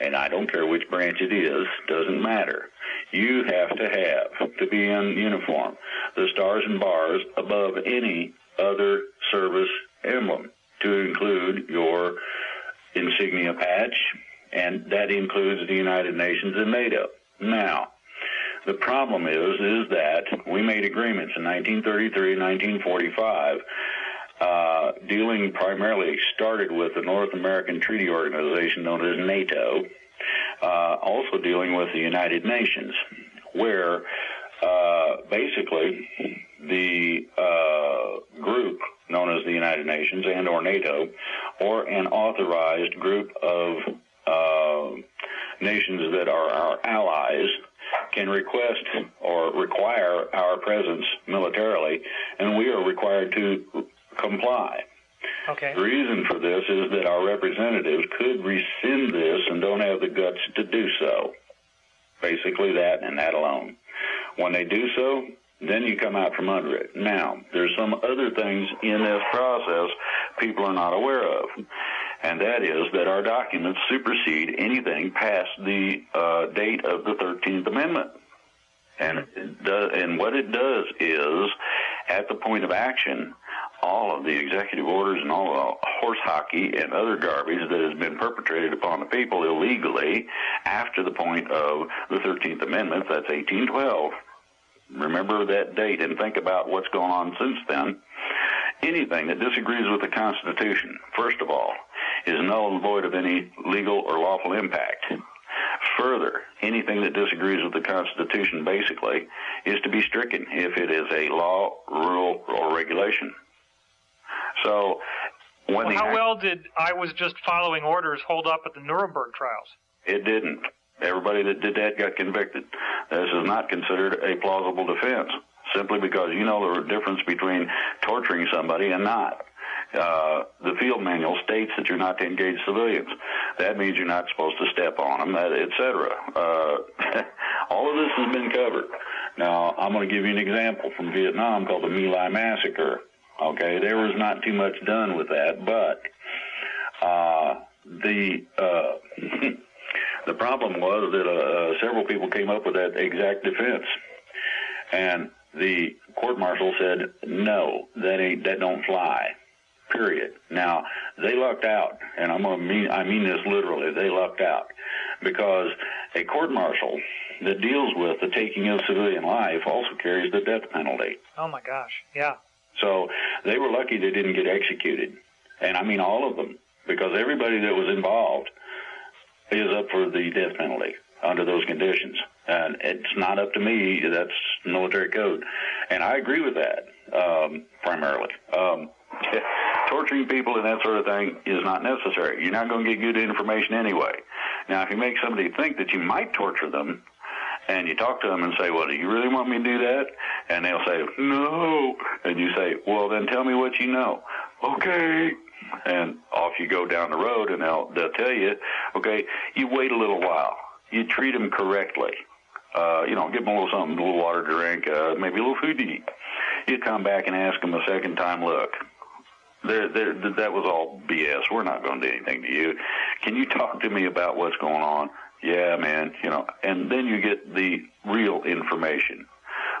[SPEAKER 2] And I don't care which branch it is, doesn't matter. You have to be in uniform, the stars and bars above any other service emblem, to include your insignia patch, and that includes the United Nations and NATO. Now, the problem is that we made agreements in 1933 and 1945, dealing primarily, started with the North American Treaty Organization known as NATO, also dealing with the United Nations, where basically the group known as the United Nations and or NATO, or an authorized group of nations that are our allies, can request or require our presence militarily, and we are required to comply.
[SPEAKER 1] Okay.
[SPEAKER 2] The reason for this is that our representatives could rescind this and don't have the guts to do so. Basically that and that alone. When they do so, then you come out from under it. Now, there's some other things in this process people are not aware of, and that is that our documents supersede anything past the date of the 13th Amendment. And what it does is, at the point of action, all of the executive orders and all the horse hockey and other garbage that has been perpetrated upon the people illegally after the point of the 13th Amendment, that's 1812. Remember that date and think about what's gone on since then. Anything that disagrees with the Constitution, first of all, is null and void of any legal or lawful impact. Further, anything that disagrees with the Constitution, basically, is to be stricken if it is a law, rule, or regulation. So, how well did I was just following orders hold up at the Nuremberg trials? It didn't. Everybody that did that got convicted. This is not considered a plausible defense, simply because you know the difference between torturing somebody and not. The field manual states that you're not to engage civilians. That means you're not supposed to step on them, etc. All of this has been covered. Now, I'm going to give you an example from Vietnam called the My Lai Massacre. Okay, there was not too much done with that, but the problem was that several people came up with that exact defense, and the court-martial said, no, that don't fly. period. Now, they lucked out, and I mean this literally, they lucked out, because a court-martial that deals with the taking of civilian life also carries the death penalty.
[SPEAKER 1] Oh, my gosh, yeah.
[SPEAKER 2] So they were lucky they didn't get executed, and I mean all of them, because everybody that was involved is up for the death penalty under those conditions. And it's not up to me. That's military code. And I agree with that, primarily. Torturing people and that sort of thing is not necessary. You're not going to get good information anyway. Now, if you make somebody think that you might torture them, and you talk to them and say, well, do you really want me to do that? And they'll say, no. And you say, well, then tell me what you know. Okay. And off you go down the road, and they'll tell you, okay, you wait a little while. You treat them correctly. Give them a little something, a little water to drink, maybe a little food to eat. You come back and ask them a second time, look, that was all BS. We're not going to do anything to you. Can you talk to me about what's going on? Yeah, man, and then you get the real information.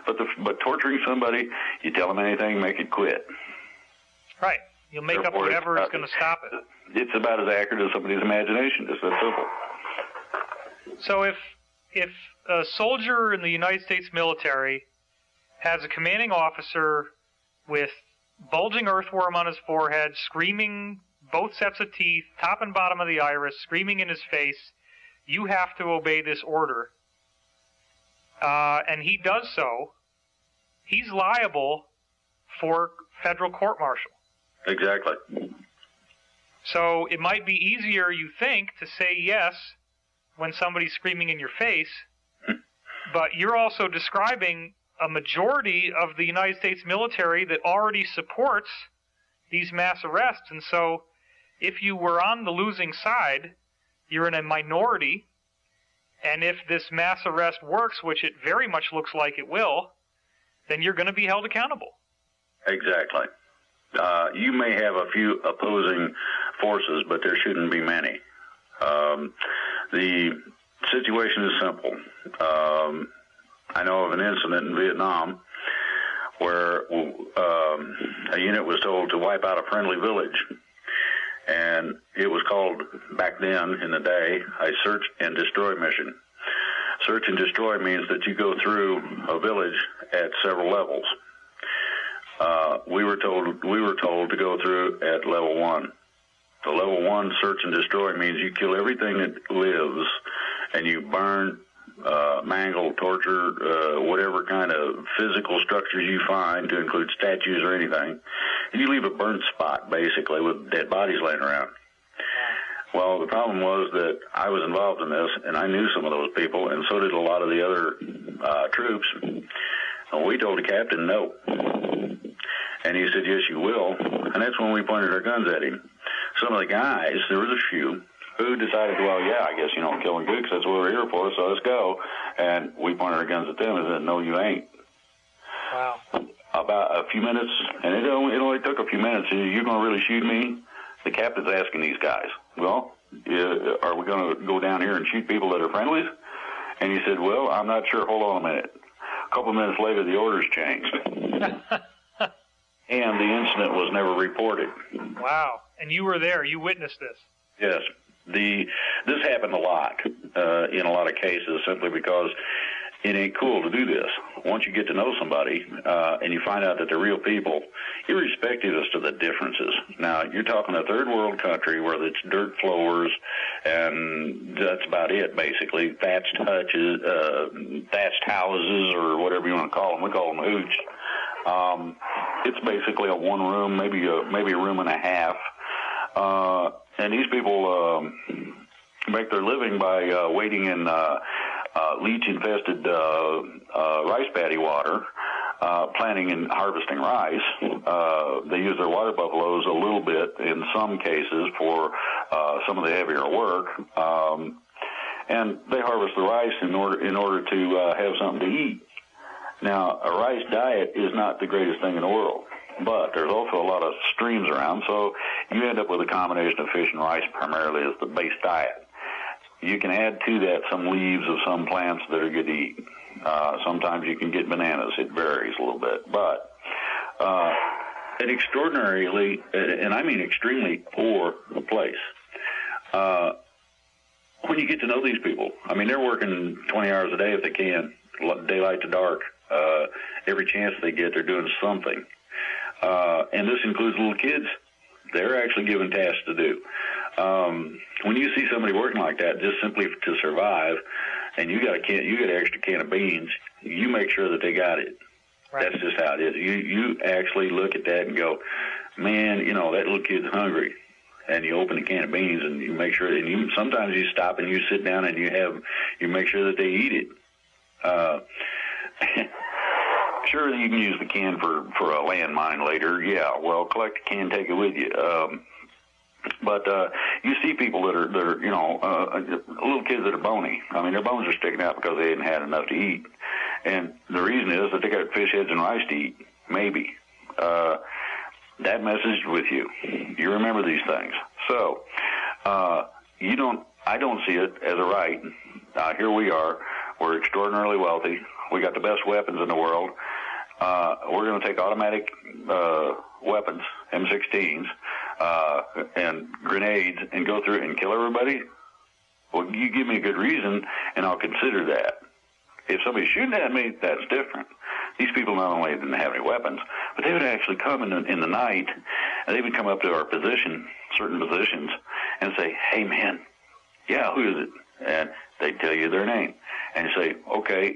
[SPEAKER 2] But torturing somebody, you tell them anything, make it quit.
[SPEAKER 1] Right. You'll make up whatever is going to stop it.
[SPEAKER 2] It's about as accurate as somebody's imagination. It's that simple.
[SPEAKER 1] So if a soldier in the United States military has a commanding officer with bulging earthworm on his forehead, screaming both sets of teeth, top and bottom of the iris, screaming in his face, you have to obey this order, and he does so, he's liable for federal court-martial.
[SPEAKER 2] Exactly.
[SPEAKER 1] So it might be easier, you think, to say yes when somebody's screaming in your face, but you're also describing a majority of the United States military that already supports these mass arrests. And so if you were on the losing side, you're in a minority, and if this mass arrest works, which it very much looks like it will, then you're going to be held accountable.
[SPEAKER 2] Exactly. You may have a few opposing forces, but there shouldn't be many. The situation is simple. I know of an incident in Vietnam where a unit was told to wipe out a friendly village, and it was called, back then in the day, a search and destroy mission. Search and destroy means that you go through a village at several levels. We were told to go through at level 1. The level 1 search and destroy means you kill everything that lives, and you burn, mangle, torture, whatever kind of physical structures you find, to include statues or anything, and you leave a burnt spot, basically, with dead bodies laying around. Well, the problem was that I was involved in this, and I knew some of those people, and so did a lot of the other troops. And we told the captain no. And he said, yes, you will. And that's when we pointed our guns at him. Some of the guys, there was a few, who decided, well, yeah, I guess, killing good, because that's what we're here for, so let's go. And we pointed our guns at them and said, no, you ain't.
[SPEAKER 1] Wow.
[SPEAKER 2] About a few minutes, and it only took a few minutes. You're going to really shoot me? The captain's asking these guys, well, are we going to go down here and shoot people that are friendlies? And he said, well, I'm not sure. Hold on a minute. A couple minutes later, the orders changed. And the incident was never reported. Wow.
[SPEAKER 1] And you were there. You witnessed this.
[SPEAKER 2] Yes. This happened a lot in a lot of cases, simply because it ain't cool to do this. Once you get to know somebody and you find out that they're real people, irrespective as to the differences. Now, you're talking a third world country where it's dirt floors, and that's about it, basically. Thatched houses, or whatever you want to call them. We call them hooch. It's basically a one room, maybe a room and a half. And these people make their living by wading in leech-infested rice paddy water, planting and harvesting rice. They use their water buffaloes a little bit in some cases for some of the heavier work. And they harvest the rice in order to have something to eat. Now, a rice diet is not the greatest thing in the world, but there's also a lot of streams around, so you end up with a combination of fish and rice primarily as the base diet. You can add to that some leaves of some plants that are good to eat. Sometimes you can get bananas. It varies a little bit. But an extraordinarily, and I mean extremely poor place. When you get to know these people, I mean, they're working 20 hours a day if they can, daylight to dark. Every chance they get, they're doing something. And this includes little kids. They're actually given tasks to do. When you see somebody working like that, just simply to survive, and you got an extra can of beans, you make sure that they got it. Right. That's just how it is. You actually look at that and go, man, you know, that little kid's hungry. And you open a can of beans and you make sure, and sometimes you stop and you sit down and you make sure that they eat it. Sure, you can use the can for a landmine later. Yeah, well, collect the can, take it with you. But you see people that are you know, little kids that are bony. I mean, their bones are sticking out because they didn't have enough to eat. And the reason is that they got fish heads and rice to eat, maybe. That message with you. You remember these things. So, I don't see it as a right. Here we are. We're extraordinarily wealthy. We got the best weapons in the world. We're going to take automatic weapons, M16s, and grenades, and go through and kill everybody? Well, you give me a good reason, and I'll consider that. If somebody's shooting at me, that's different. These people not only didn't have any weapons, but they would actually come in the night, and they would come up to our position, certain positions, and say, hey, man, yeah, who is it? And they'd tell you their name. And you say, okay,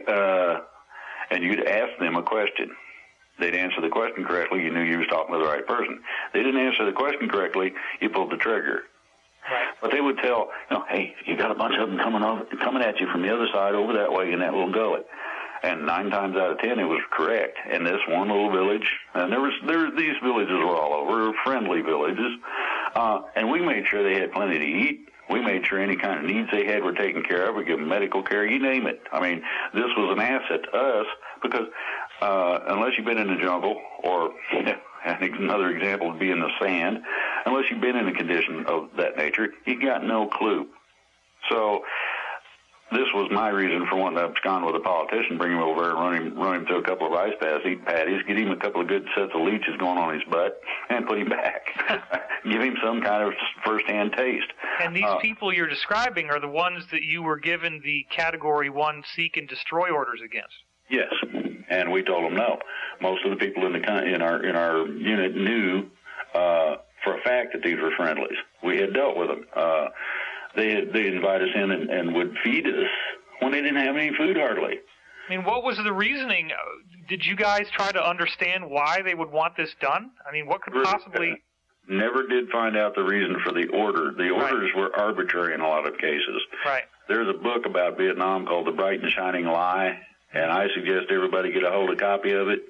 [SPEAKER 2] and you'd ask them a question. They'd answer the question correctly. You knew you was talking to the right person. They didn't answer the question correctly. You pulled the trigger. Right. But they would tell, you know, hey, you got a bunch of them coming at you from the other side over that way in that little gullet. And 9 times out of 10, it was correct. And this one little village, and these villages were all over, friendly villages, and we made sure they had plenty to eat. We made sure any kind of needs they had were taken care of. We gave them medical care, you name it. I mean, this was an asset to us because unless you've been in the jungle, or another example would be in the sand, unless you've been in a condition of that nature, you got no clue. So this was my reason for wanting to abscond with a politician, bring him over and run him through a couple of ice baths, eat patties, get him a couple of good sets of leeches going on his butt, and put him back. Give him some kind of first-hand taste.
[SPEAKER 1] And these people you're describing are the ones that you were given the Category 1 seek and destroy orders against.
[SPEAKER 2] Yes, and we told them no. Most of the people in our unit knew for a fact that these were friendlies. We had dealt with them. They invite us in and would feed us when they didn't have any food hardly.
[SPEAKER 1] I mean, what was the reasoning? Did you guys try to understand why they would want this done? I mean, what could possibly...
[SPEAKER 2] Never did find out the reason for the order. The orders were arbitrary in a lot of cases.
[SPEAKER 1] Right.
[SPEAKER 2] There's a book about Vietnam called The Bright and Shining Lie, and I suggest everybody get a hold of a copy of it,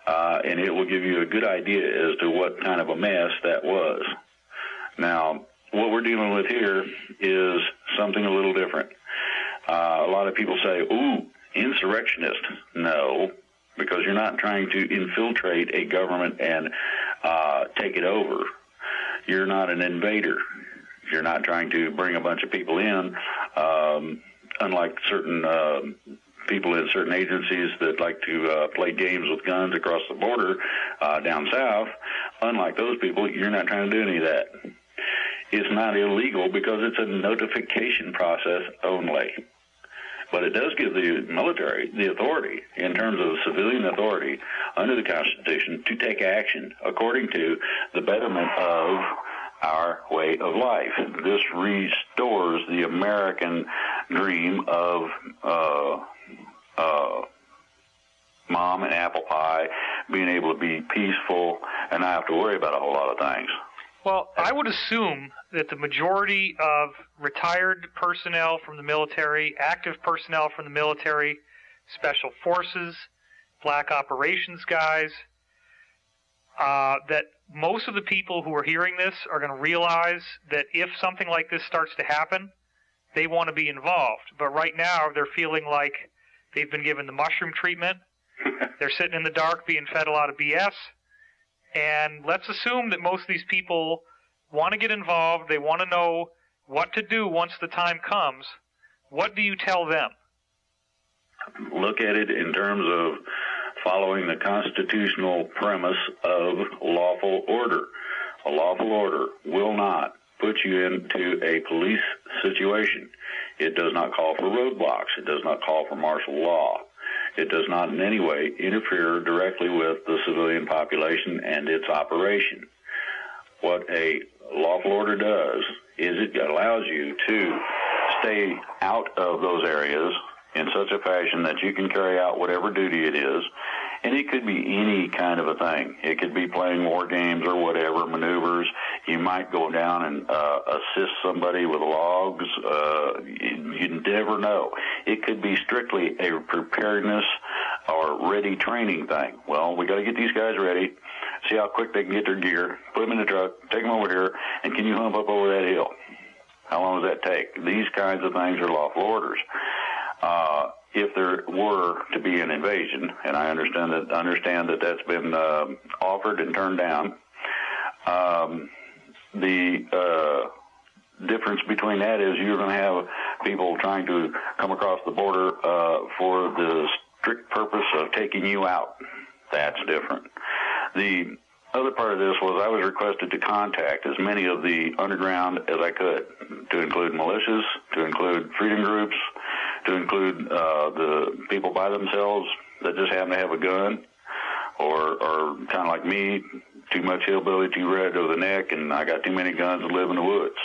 [SPEAKER 2] and it will give you a good idea as to what kind of a mess that was. Now, what we're dealing with here is something a little different. A lot of people say, ooh, insurrectionist. No, because you're not trying to infiltrate a government and take it over. You're not an invader. You're not trying to bring a bunch of people in, unlike certain people in certain agencies that like to play games with guns across the border down south. Unlike those people, you're not trying to do any of that. It's not illegal because it's a notification process only. But it does give the military the authority, in terms of civilian authority, under the Constitution, to take action according to the betterment of our way of life. This restores the American dream of mom and apple pie, being able to be peaceful and not have to worry about a whole lot of things.
[SPEAKER 1] Well, I would assume that the majority of retired personnel from the military, active personnel from the military, special forces, black operations guys, that most of the people who are hearing this are going to realize that if something like this starts to happen, they want to be involved. But right now, they're feeling like they've been given the mushroom treatment. They're sitting in the dark being fed a lot of BS. And let's assume that most of these people want to get involved. They want to know what to do once the time comes. What do you tell them?
[SPEAKER 2] Look at it in terms of following the constitutional premise of lawful order. A lawful order will not put you into a police situation. It does not call for roadblocks. It does not call for martial law. It does not in any way interfere directly with the civilian population and its operation. What a lawful order does is it allows you to stay out of those areas in such a fashion that you can carry out whatever duty it is. And it could be any kind of a thing. It could be playing war games or whatever, maneuvers. You might go down and assist somebody with logs. You never know. It could be strictly a preparedness or ready training thing. Well, we got to get these guys ready, see how quick they can get their gear, put them in the truck, take them over here, and can you hump up over that hill? How long does that take? These kinds of things are lawful orders. If there were to be an invasion, and I understand that that's been offered and turned down, the difference between that is you're going to have people trying to come across the border for the strict purpose of taking you out. That's different. The other part of this was I was requested to contact as many of the underground as I could, to include militias, to include freedom groups, to include the people by themselves that just happen to have a gun, or kind of like me, too much hillbilly, too red over the neck, and I got too many guns and live in the woods.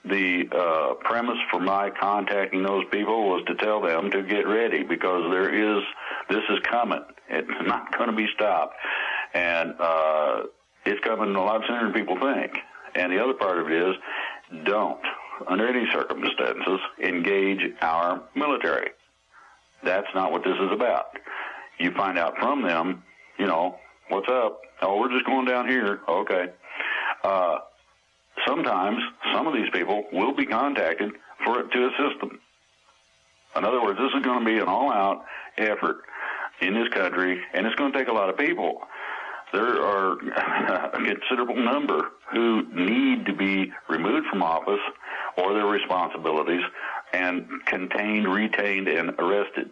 [SPEAKER 2] The premise for my contacting those people was to tell them to get ready, because this is coming. It's not going to be stopped. And it's coming a lot sooner than people think. And the other part of it is, don't, under any circumstances, engage our military. That's not what this is about. You find out from them, what's up? Oh, we're just going down here. Okay. Sometimes some of these people will be contacted to assist them. In other words, this is going to be an all-out effort in this country, and it's going to take a lot of people. There are a considerable number who need to be removed from office or their responsibilities and contained, retained, and arrested.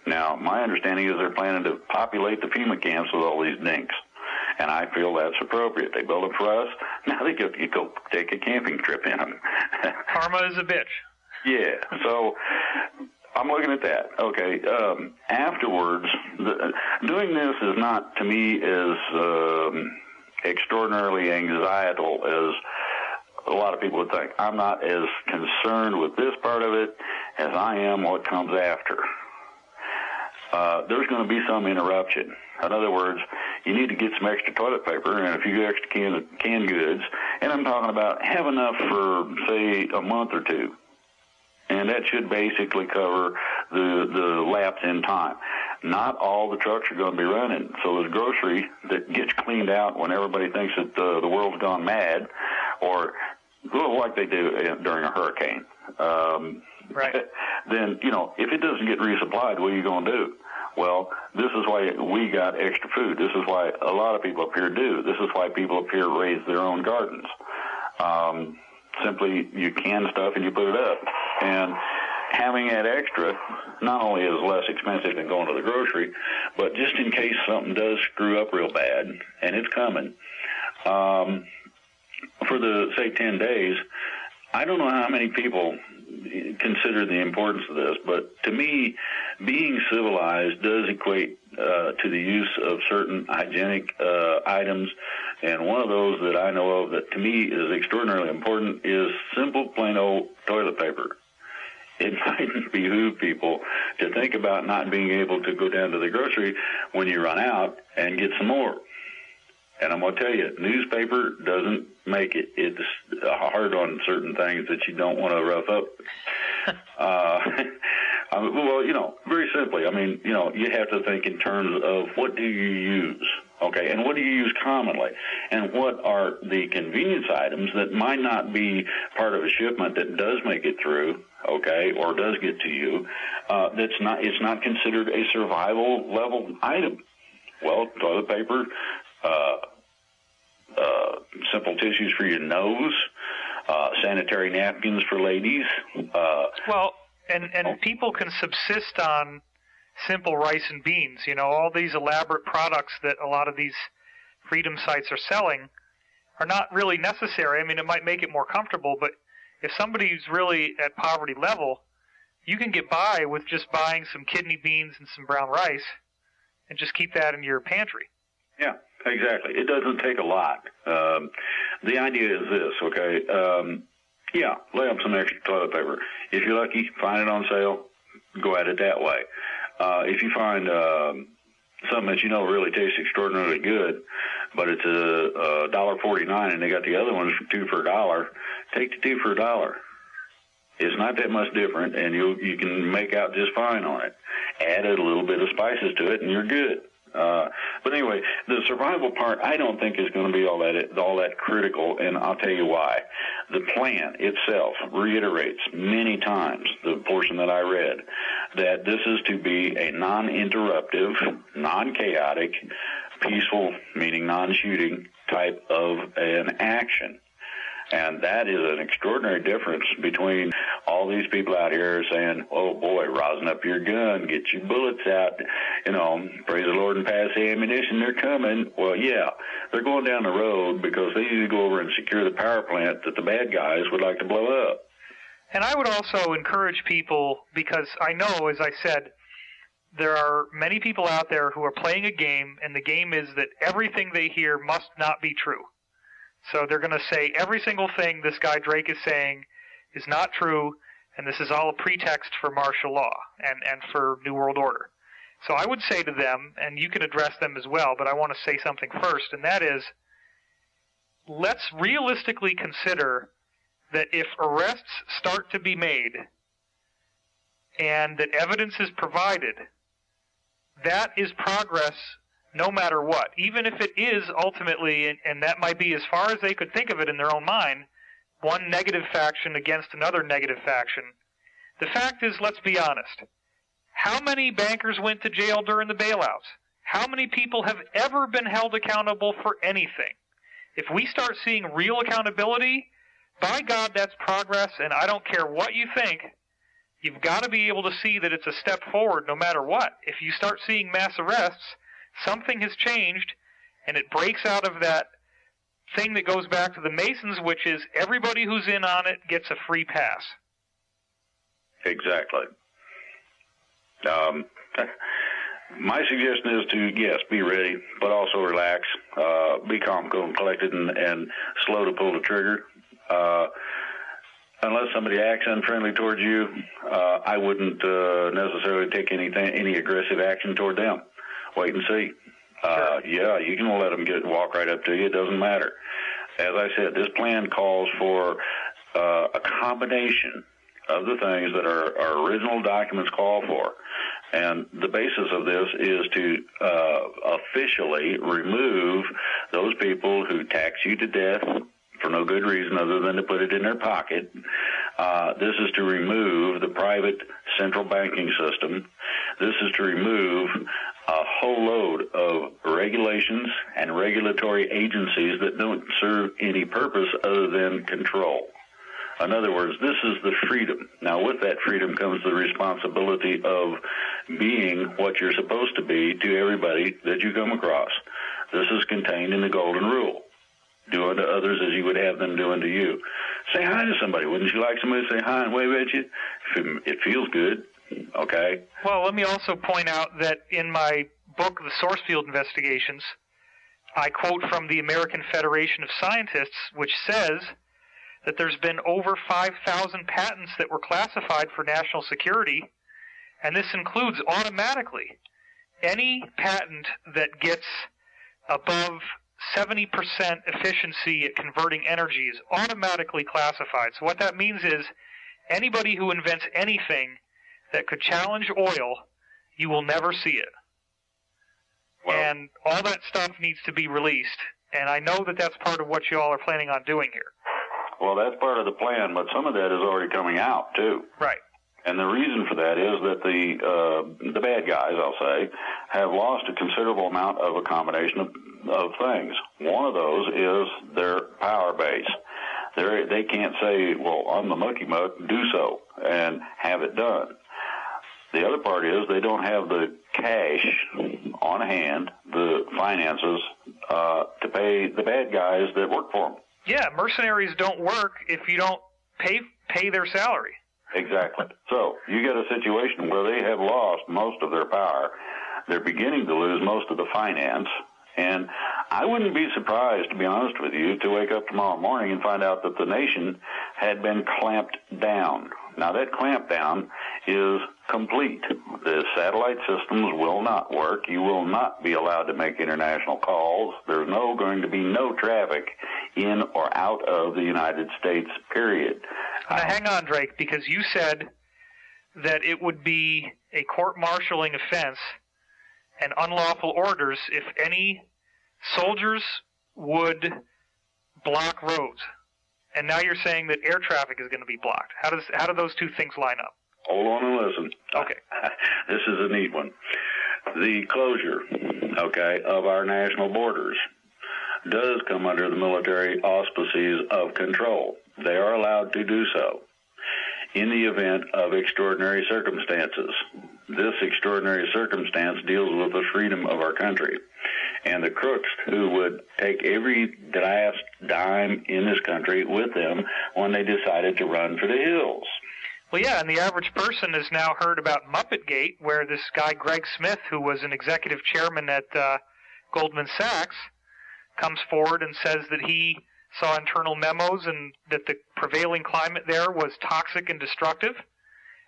[SPEAKER 2] Now, my understanding is they're planning to populate the FEMA camps with all these dinks, and I feel that's appropriate. They build them for us. Now they go take a camping trip in them.
[SPEAKER 1] Karma is a bitch.
[SPEAKER 2] Yeah, so I'm looking at that. Okay, afterwards, doing this is not, to me, as extraordinarily anxietal as a lot of people would think. I'm not as concerned with this part of it as I am what comes after. There's going to be some interruption. In other words, you need to get some extra toilet paper and a few extra canned goods, and I'm talking about have enough for, say, a month or two. And that should basically cover the lapse in time. Not all the trucks are going to be running. So there's grocery that gets cleaned out when everybody thinks that the world's gone mad, or like they do during a hurricane.
[SPEAKER 1] Right.
[SPEAKER 2] Then, if it doesn't get resupplied, what are you going to do? Well, this is why we got extra food. This is why a lot of people up here do. This is why people up here raise their own gardens. Simply, you can stuff and you put it up. And having that extra not only is less expensive than going to the grocery, but just in case something does screw up real bad, and it's coming, for the, say, 10 days, I don't know how many people consider the importance of this, but to me, being civilized does equate to the use of certain hygienic items, and one of those that I know of that to me is extraordinarily important is simple, plain old toilet paper. It might behoove people to think about not being able to go down to the grocery when you run out and get some more. And I'm going to tell you, newspaper doesn't make it. It's hard on certain things that you don't want to rough up. Well, very simply, you have to think in terms of what do you use, okay, and what do you use commonly, and what are the convenience items that might not be part of a shipment that does make it through, okay, or does get to you, it's not considered a survival level item. Well, toilet paper, simple tissues for your nose, sanitary napkins for ladies.
[SPEAKER 1] And people can subsist on simple rice and beans. You know, all these elaborate products that a lot of these freedom sites are selling are not really necessary. I mean, it might make it more comfortable, but if somebody's really at poverty level, you can get by with just buying some kidney beans and some brown rice and just keep that in your pantry.
[SPEAKER 2] Yeah, exactly. It doesn't take a lot. The idea is this, okay? Yeah, lay up some extra toilet paper. If you're lucky, find it on sale, go at it that way. If you find something that you know really tastes extraordinarily good, but it's a $1.49 and they got the other ones for 2 for $1, take the 2 for $1. It's not that much different, and you can make out just fine on it. Add a little bit of spices to it, and you're good. But anyway, the survival part I don't think is going to be all that critical, and I'll tell you why. The plan itself reiterates many times, the portion that I read, that this is to be a non-interruptive, non-chaotic, peaceful, meaning non-shooting type of an action. And that is an extraordinary difference between all these people out here saying, oh, boy, rosin up your gun, get your bullets out, you know, praise the Lord and pass the ammunition, they're coming. Well, yeah, they're going down the road because they need to go over and secure the power plant that the bad guys would like to blow up.
[SPEAKER 1] And I would also encourage people, because I know, as I said, there are many people out there who are playing a game, and the game is that everything they hear must not be true. So they're going to say every single thing this guy Drake is saying is not true, and this is all a pretext for martial law and for New World Order. So I would say to them, and you can address them as well, but I want to say something first, and that is, let's realistically consider that if arrests start to be made and that evidence is provided, that is progress no matter what. Even if it is ultimately, and that might be as far as they could think of it in their own mind, one negative faction against another negative faction. The fact is, let's be honest, how many bankers went to jail during the bailouts? How many people have ever been held accountable for anything? If we start seeing real accountability, by God, that's progress, and I don't care what you think. You've got to be able to see that it's a step forward no matter what. If you start seeing mass arrests, something has changed, and it breaks out of that thing that goes back to the Masons, which is everybody who's in on it gets a free pass.
[SPEAKER 2] Exactly. My suggestion is to, yes, be ready, but also relax, be calm, cool, and collected, and slow to pull the trigger. Unless somebody acts unfriendly towards you, I wouldn't necessarily take any aggressive action toward them. Wait and see.
[SPEAKER 1] Sure.
[SPEAKER 2] Yeah, you can let them walk right up to you. It doesn't matter. As I said, this plan calls for a combination of the things that our original documents call for. And the basis of this is to officially remove those people who tax you to death for no good reason other than to put it in their pocket. This is to remove the private central banking system. This is to remove a whole load of regulations and regulatory agencies that don't serve any purpose other than control. In other words, this is the freedom. Now, with that freedom comes the responsibility of being what you're supposed to be to everybody that you come across. This is contained in the Golden Rule. Do unto others as you would have them do unto you. Say hi to somebody. Wouldn't you like somebody to say hi and wave at you? It feels good, okay?
[SPEAKER 1] Well, let me also point out that in my book, The Source Field Investigations, I quote from the American Federation of Scientists, which says that there's been over 5,000 patents that were classified for national security, and this includes automatically any patent that gets above 70% efficiency at converting energy is automatically classified. So what that means is anybody who invents anything that could challenge oil, you will never see it. Well, and all that stuff needs to be released. And I know that that's part of what you all are planning on doing here.
[SPEAKER 2] Well, that's part of the plan, but some of that is already coming out, too.
[SPEAKER 1] Right.
[SPEAKER 2] And the reason for that is that the bad guys, I'll say, have lost a considerable amount of a combination of things. One of those is their power base. They can't say, well, I'm the mucky muck, do so, and have it done. The other part is they don't have the cash on hand, the finances, to pay the bad guys that work for them.
[SPEAKER 1] Yeah, mercenaries don't work if you don't pay their salary.
[SPEAKER 2] Exactly. So you get a situation where they have lost most of their power. They're beginning to lose most of the finance. And I wouldn't be surprised, to be honest with you, to wake up tomorrow morning and find out that the nation had been clamped down. Now, that clampdown is complete. The satellite systems will not work. You will not be allowed to make international calls. There's going to be no traffic in or out of the United States, period.
[SPEAKER 1] Now, hang on, Drake, because you said that it would be a court-martialing offense and unlawful orders if any soldiers would block roads. And now you're saying that air traffic is going to be blocked. How do those two things line up?
[SPEAKER 2] Hold on and listen.
[SPEAKER 1] Okay.
[SPEAKER 2] This is a neat one. The closure, of our national borders does come under the military auspices of control. They are allowed to do so in the event of extraordinary circumstances. This extraordinary circumstance deals with the freedom of our country. And the crooks who would take every last dime in this country with them when they decided to run for the hills.
[SPEAKER 1] Well, yeah, and the average person has now heard about Muppetgate, where this guy Greg Smith, who was an executive chairman at Goldman Sachs, comes forward and says that he saw internal memos and that the prevailing climate there was toxic and destructive,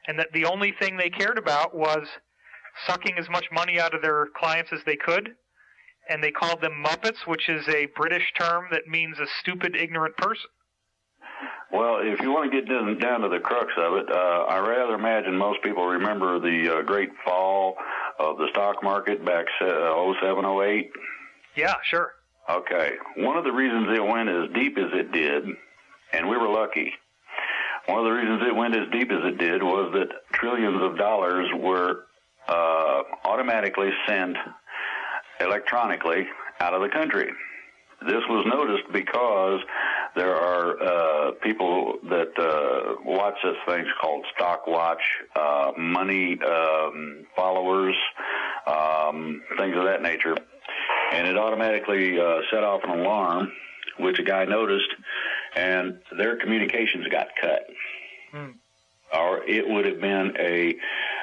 [SPEAKER 1] and that the only thing they cared about was sucking as much money out of their clients as they could, and they called them Muppets, which is a British term that means a stupid, ignorant person.
[SPEAKER 2] Well, if you want to get down to the crux of it, I rather imagine most people remember the great fall of the stock market back 07, 08.
[SPEAKER 1] Yeah, sure.
[SPEAKER 2] Okay. One of the reasons it went as deep as it did, and we were lucky, one of the reasons it went as deep as it did was that trillions of dollars were automatically sent electronically out of the country. This was noticed because there are people that watch this thing called stock watch, money followers, things of that nature. And it automatically set off an alarm, which a guy noticed, and their communications got cut. Or it would have been a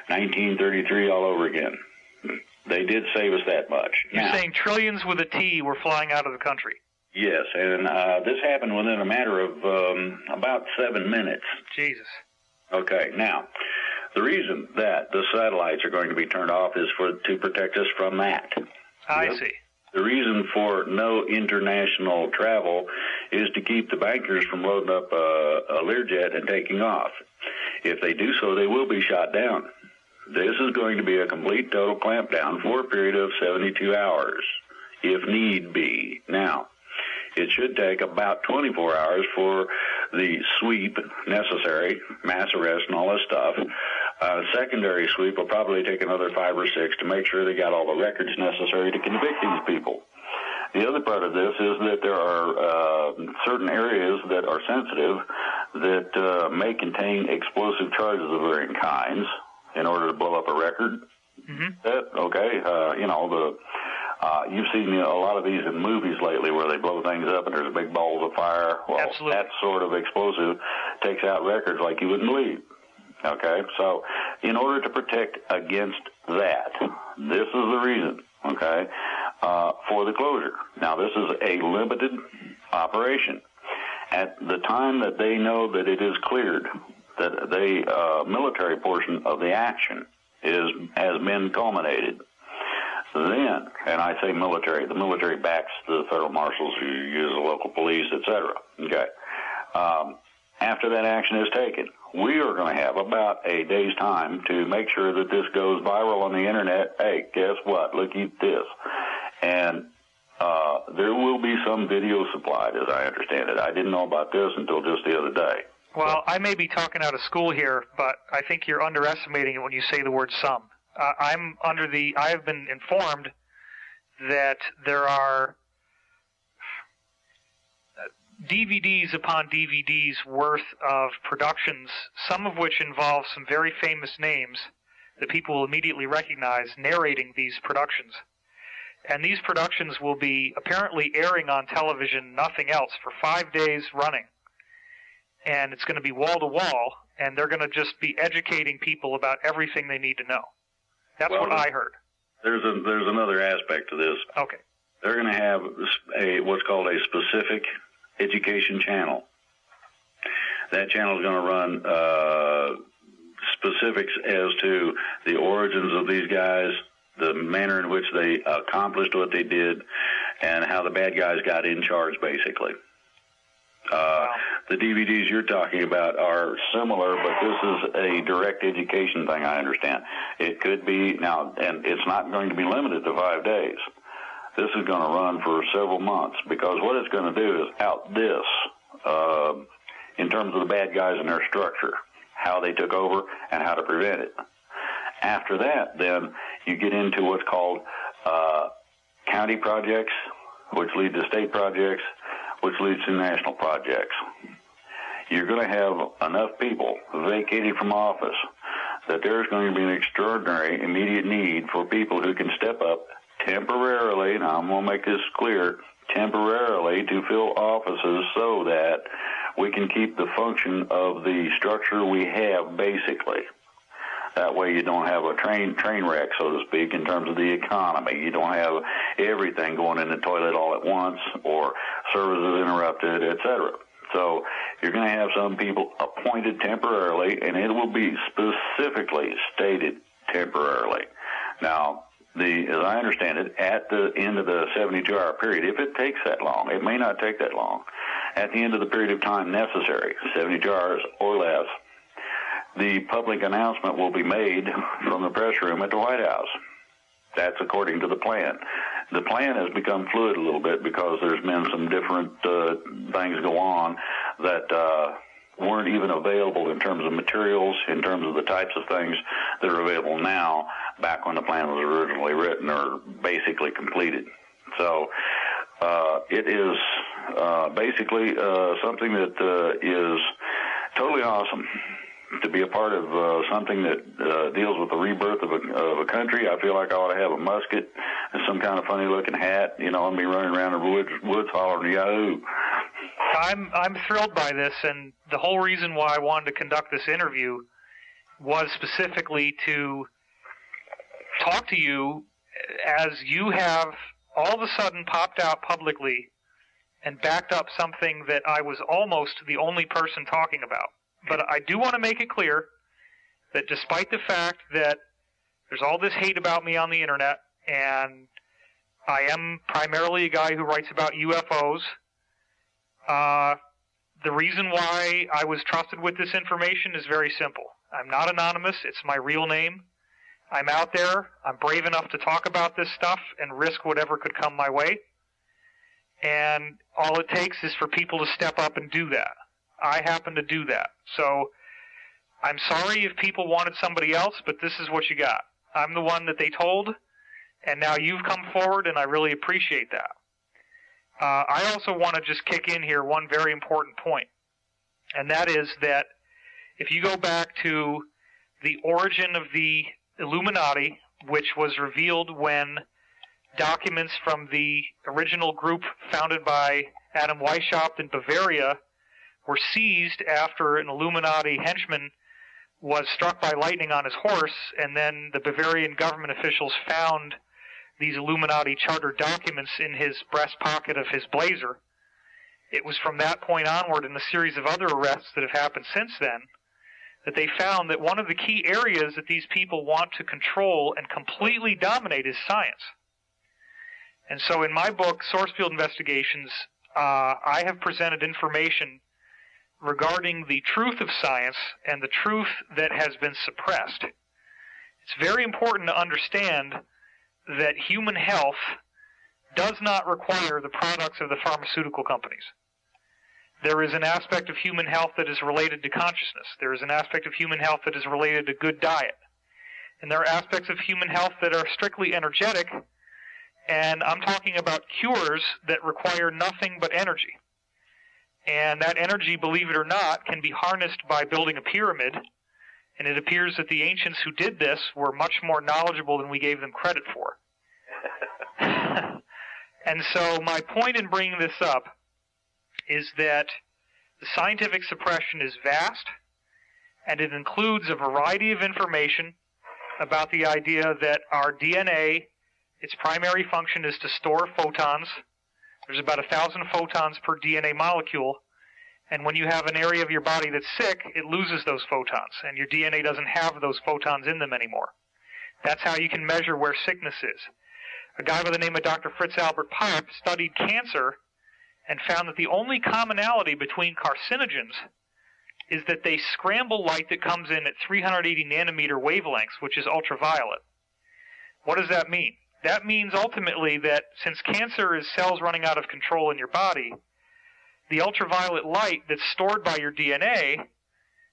[SPEAKER 2] 1933 all over again. They did save us that much.
[SPEAKER 1] You're saying trillions with a T were flying out of the country?
[SPEAKER 2] Yes, and this happened within a matter of about 7 minutes.
[SPEAKER 1] Jesus.
[SPEAKER 2] Okay, now, the reason that the satellites are going to be turned off is to protect us from that.
[SPEAKER 1] I see.
[SPEAKER 2] The reason for no international travel is to keep the bankers from loading up a Learjet and taking off. If they do so, they will be shot down. This is going to be a complete total clampdown for a period of 72 hours, if need be. Now, it should take about 24 hours for the sweep necessary, mass arrest and all this stuff. Secondary sweep will probably take another 5 or 6 to make sure they got all the records necessary to convict these people. The other part of this is that there are certain areas that are sensitive that may contain explosive charges of varying kinds in order to blow up a record. You've seen a lot of these in movies lately where they blow things up and there's big balls of fire. Well,
[SPEAKER 1] absolutely.
[SPEAKER 2] That sort of explosive takes out records like you wouldn't believe. Okay, so in order to protect against that, this is the reason, for the closure. Now, this is a limited operation. At the time that they know that it is cleared, that the military portion of the action has been culminated, then, and I say military, the military backs the federal marshals who use the local police, etc. Okay. After that action is taken, we are going to have about a day's time to make sure that this goes viral on the internet. Hey, guess what? Look at this. And there will be some video supplied, as I understand it. I didn't know about this until just the other day.
[SPEAKER 1] Well, I may be talking out of school here, but I think you're underestimating it when you say the word some. I have been informed that there are DVDs upon DVDs worth of productions, some of which involve some very famous names, that people will immediately recognize narrating these productions. And these productions will be apparently airing on television, nothing else, for 5 days running. And it's going to be wall to wall, and they're going to just be educating people about everything they need to know. That's what I heard.
[SPEAKER 2] There's another aspect to this.
[SPEAKER 1] Okay.
[SPEAKER 2] They're going to have what's called a specific education channel. That channel is going to run specifics as to the origins of these guys, the manner in which they accomplished what they did, and how the bad guys got in charge, basically.
[SPEAKER 1] Wow.
[SPEAKER 2] The DVDs you're talking about are similar, but this is a direct education thing, I understand. It could be, now, and it's not going to be limited to 5 days. This is going to run for several months, because what it's going to do is out this, in terms of the bad guys and their structure, how they took over and how to prevent it. After that, then, you get into what's called county projects, which lead to state projects, which leads to national projects. You're going to have enough people vacating from office that there's going to be an extraordinary immediate need for people who can step up temporarily, and I'm going to make this clear, temporarily to fill offices so that we can keep the function of the structure we have, basically. That way you don't have a train wreck, so to speak, in terms of the economy. You don't have everything going in the toilet all at once, or services interrupted, etc. So you're going to have some people appointed temporarily, and it will be specifically stated temporarily. Now, as I understand it, at the end of the 72-hour period, if it takes that long, it may not take that long, at the end of the period of time necessary, 72 hours or less, the public announcement will be made from the press room at the White House. That's according to the plan. The plan has become fluid a little bit because there's been some different things go on that weren't even available in terms of materials, in terms of the types of things that are available now, back when the plan was originally written or basically completed. So it is basically something that is totally awesome. To be a part of something that deals with the rebirth of a country. I feel like I ought to have a musket and some kind of funny-looking hat, and be running around the woods hollering Yahoo!
[SPEAKER 1] I'm thrilled by this, and the whole reason why I wanted to conduct this interview was specifically to talk to you as you have all of a sudden popped out publicly and backed up something that I was almost the only person talking about. But I do want to make it clear that despite the fact that there's all this hate about me on the internet, and I am primarily a guy who writes about UFOs, the reason why I was trusted with this information is very simple. I'm not anonymous. It's my real name. I'm out there. I'm brave enough to talk about this stuff and risk whatever could come my way. And all it takes is for people to step up and do that. I happen to do that. So I'm sorry if people wanted somebody else, but this is what you got. I'm the one that they told, and now you've come forward, and I really appreciate that. I also want to just kick in here one very important point, and that is that if you go back to the origin of the Illuminati, which was revealed when documents from the original group founded by Adam Weishaupt in Bavaria were seized after an Illuminati henchman was struck by lightning on his horse, and then the Bavarian government officials found these Illuminati charter documents in his breast pocket of his blazer. It was from that point onward, in a series of other arrests that have happened since then, that they found that one of the key areas that these people want to control and completely dominate is science. And so in my book, Source Field Investigations, I have presented information regarding the truth of science and the truth that has been suppressed. It's very important to understand that human health does not require the products of the pharmaceutical companies. There is an aspect of human health that is related to consciousness. There is an aspect of human health that is related to good diet. And there are aspects of human health that are strictly energetic, and I'm talking about cures that require nothing but energy. And that energy, believe it or not, can be harnessed by building a pyramid And it appears that the ancients who did this were much more knowledgeable than we gave them credit for. And so my point in bringing this up is that the scientific suppression is vast, and it includes a variety of information about the idea that our DNA, its primary function is to store photons. There's about 1,000 photons per DNA molecule, and when you have an area of your body that's sick, it loses those photons, and your DNA doesn't have those photons in them anymore. That's how you can measure where sickness is. A guy by the name of Dr. Fritz Albert Popp studied cancer and found that the only commonality between carcinogens is that they scramble light that comes in at 380 nanometer wavelengths, which is ultraviolet. What does that mean? That means ultimately that since cancer is cells running out of control in your body, the ultraviolet light that's stored by your DNA,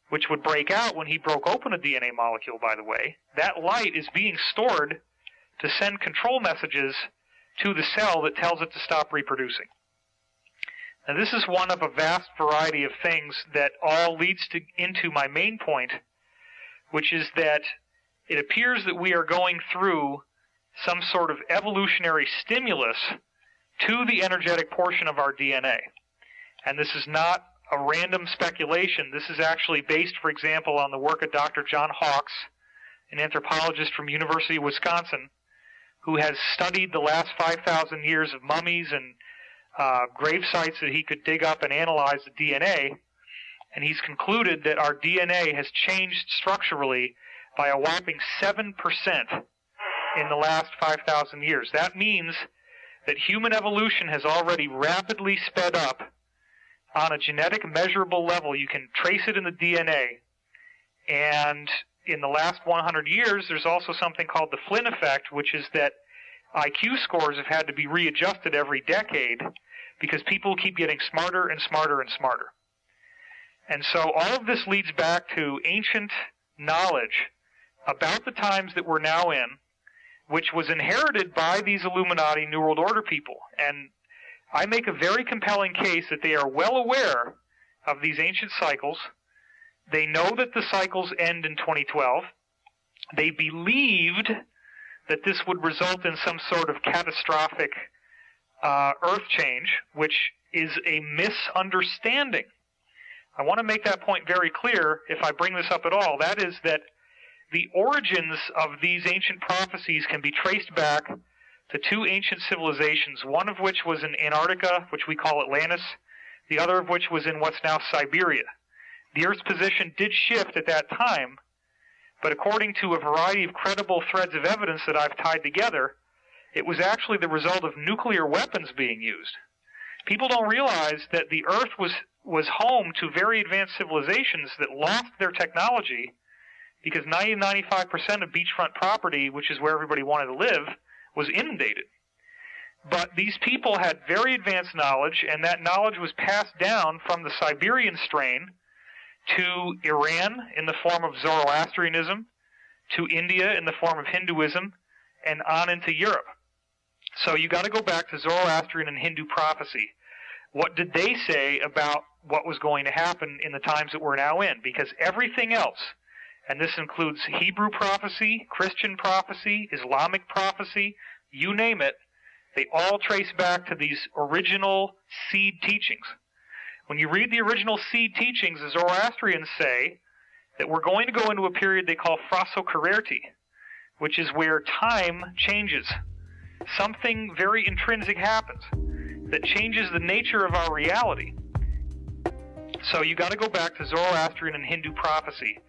[SPEAKER 1] which would break out when he broke open a DNA molecule, by the way, that light is being stored to send control messages to the cell that tells it to stop reproducing. Now, this is one of a vast variety of things that all leads into my main point, which is that it appears that we are going through some sort of evolutionary stimulus to the energetic portion of our DNA. And this is not a random speculation. This is actually based, for example, on the work of Dr. John Hawkes, an anthropologist from University of Wisconsin, who has studied the last 5,000 years of mummies and grave sites that he could dig up and analyze the DNA, and he's concluded that our DNA has changed structurally by a whopping 7% in the last 5,000 years. That means that human evolution has already rapidly sped up on a genetic measurable level. You can trace it in the DNA, and in the last 100 years, there's also something called the Flynn effect, which is that IQ scores have had to be readjusted every decade because people keep getting smarter and smarter and smarter. And so all of this leads back to ancient knowledge about the times that we're now in, which was inherited by these Illuminati New World Order people. And I make a very compelling case that they are well aware of these ancient cycles. They know that the cycles end in 2012. They believed that this would result in some sort of catastrophic earth change, which is a misunderstanding. I want to make that point very clear if I bring this up at all. That is that the origins of these ancient prophecies can be traced back to two ancient civilizations, one of which was in Antarctica, which we call Atlantis, the other of which was in what's now Siberia. The Earth's position did shift at that time, but according to a variety of credible threads of evidence that I've tied together, it was actually the result of nuclear weapons being used. People don't realize that the Earth was home to very advanced civilizations that lost their technology because 90-95% of beachfront property, which is where everybody wanted to live, was inundated. But these people had very advanced knowledge, and that knowledge was passed down from the Siberian strain to Iran in the form of Zoroastrianism, to India in the form of Hinduism, and on into Europe. So you got to go back to Zoroastrian and Hindu prophecy. What did they say about what was going to happen in the times that we're now in? Because everything else, and this includes Hebrew prophecy, Christian prophecy, Islamic prophecy, you name it, they all trace back to these original seed teachings. When you read the original seed teachings, the Zoroastrians say that we're going to go into a period they call Phrosokererti, which is where time changes. Something very intrinsic happens that changes the nature of our reality. So you got to go back to Zoroastrian and Hindu prophecy.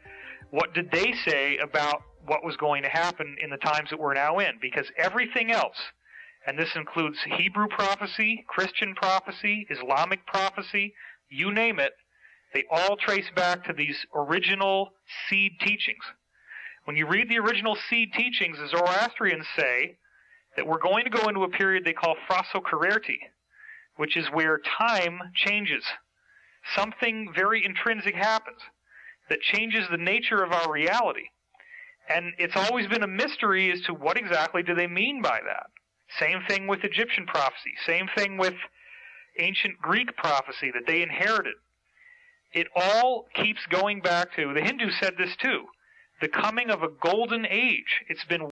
[SPEAKER 1] What did they say about what was going to happen in the times that we're now in? Because everything else, and this includes Hebrew prophecy, Christian prophecy, Islamic prophecy, you name it, they all trace back to these original seed teachings. When you read the original seed teachings, the Zoroastrians say that we're going to go into a period they call Phrosokererti, which is where time changes. Something very intrinsic happens that changes the nature of our reality. And it's always been a mystery as to what exactly do they mean by that. Same thing with Egyptian prophecy. Same thing with ancient Greek prophecy that they inherited. It all keeps going back to, the Hindus said this too, the coming of a golden age. It's been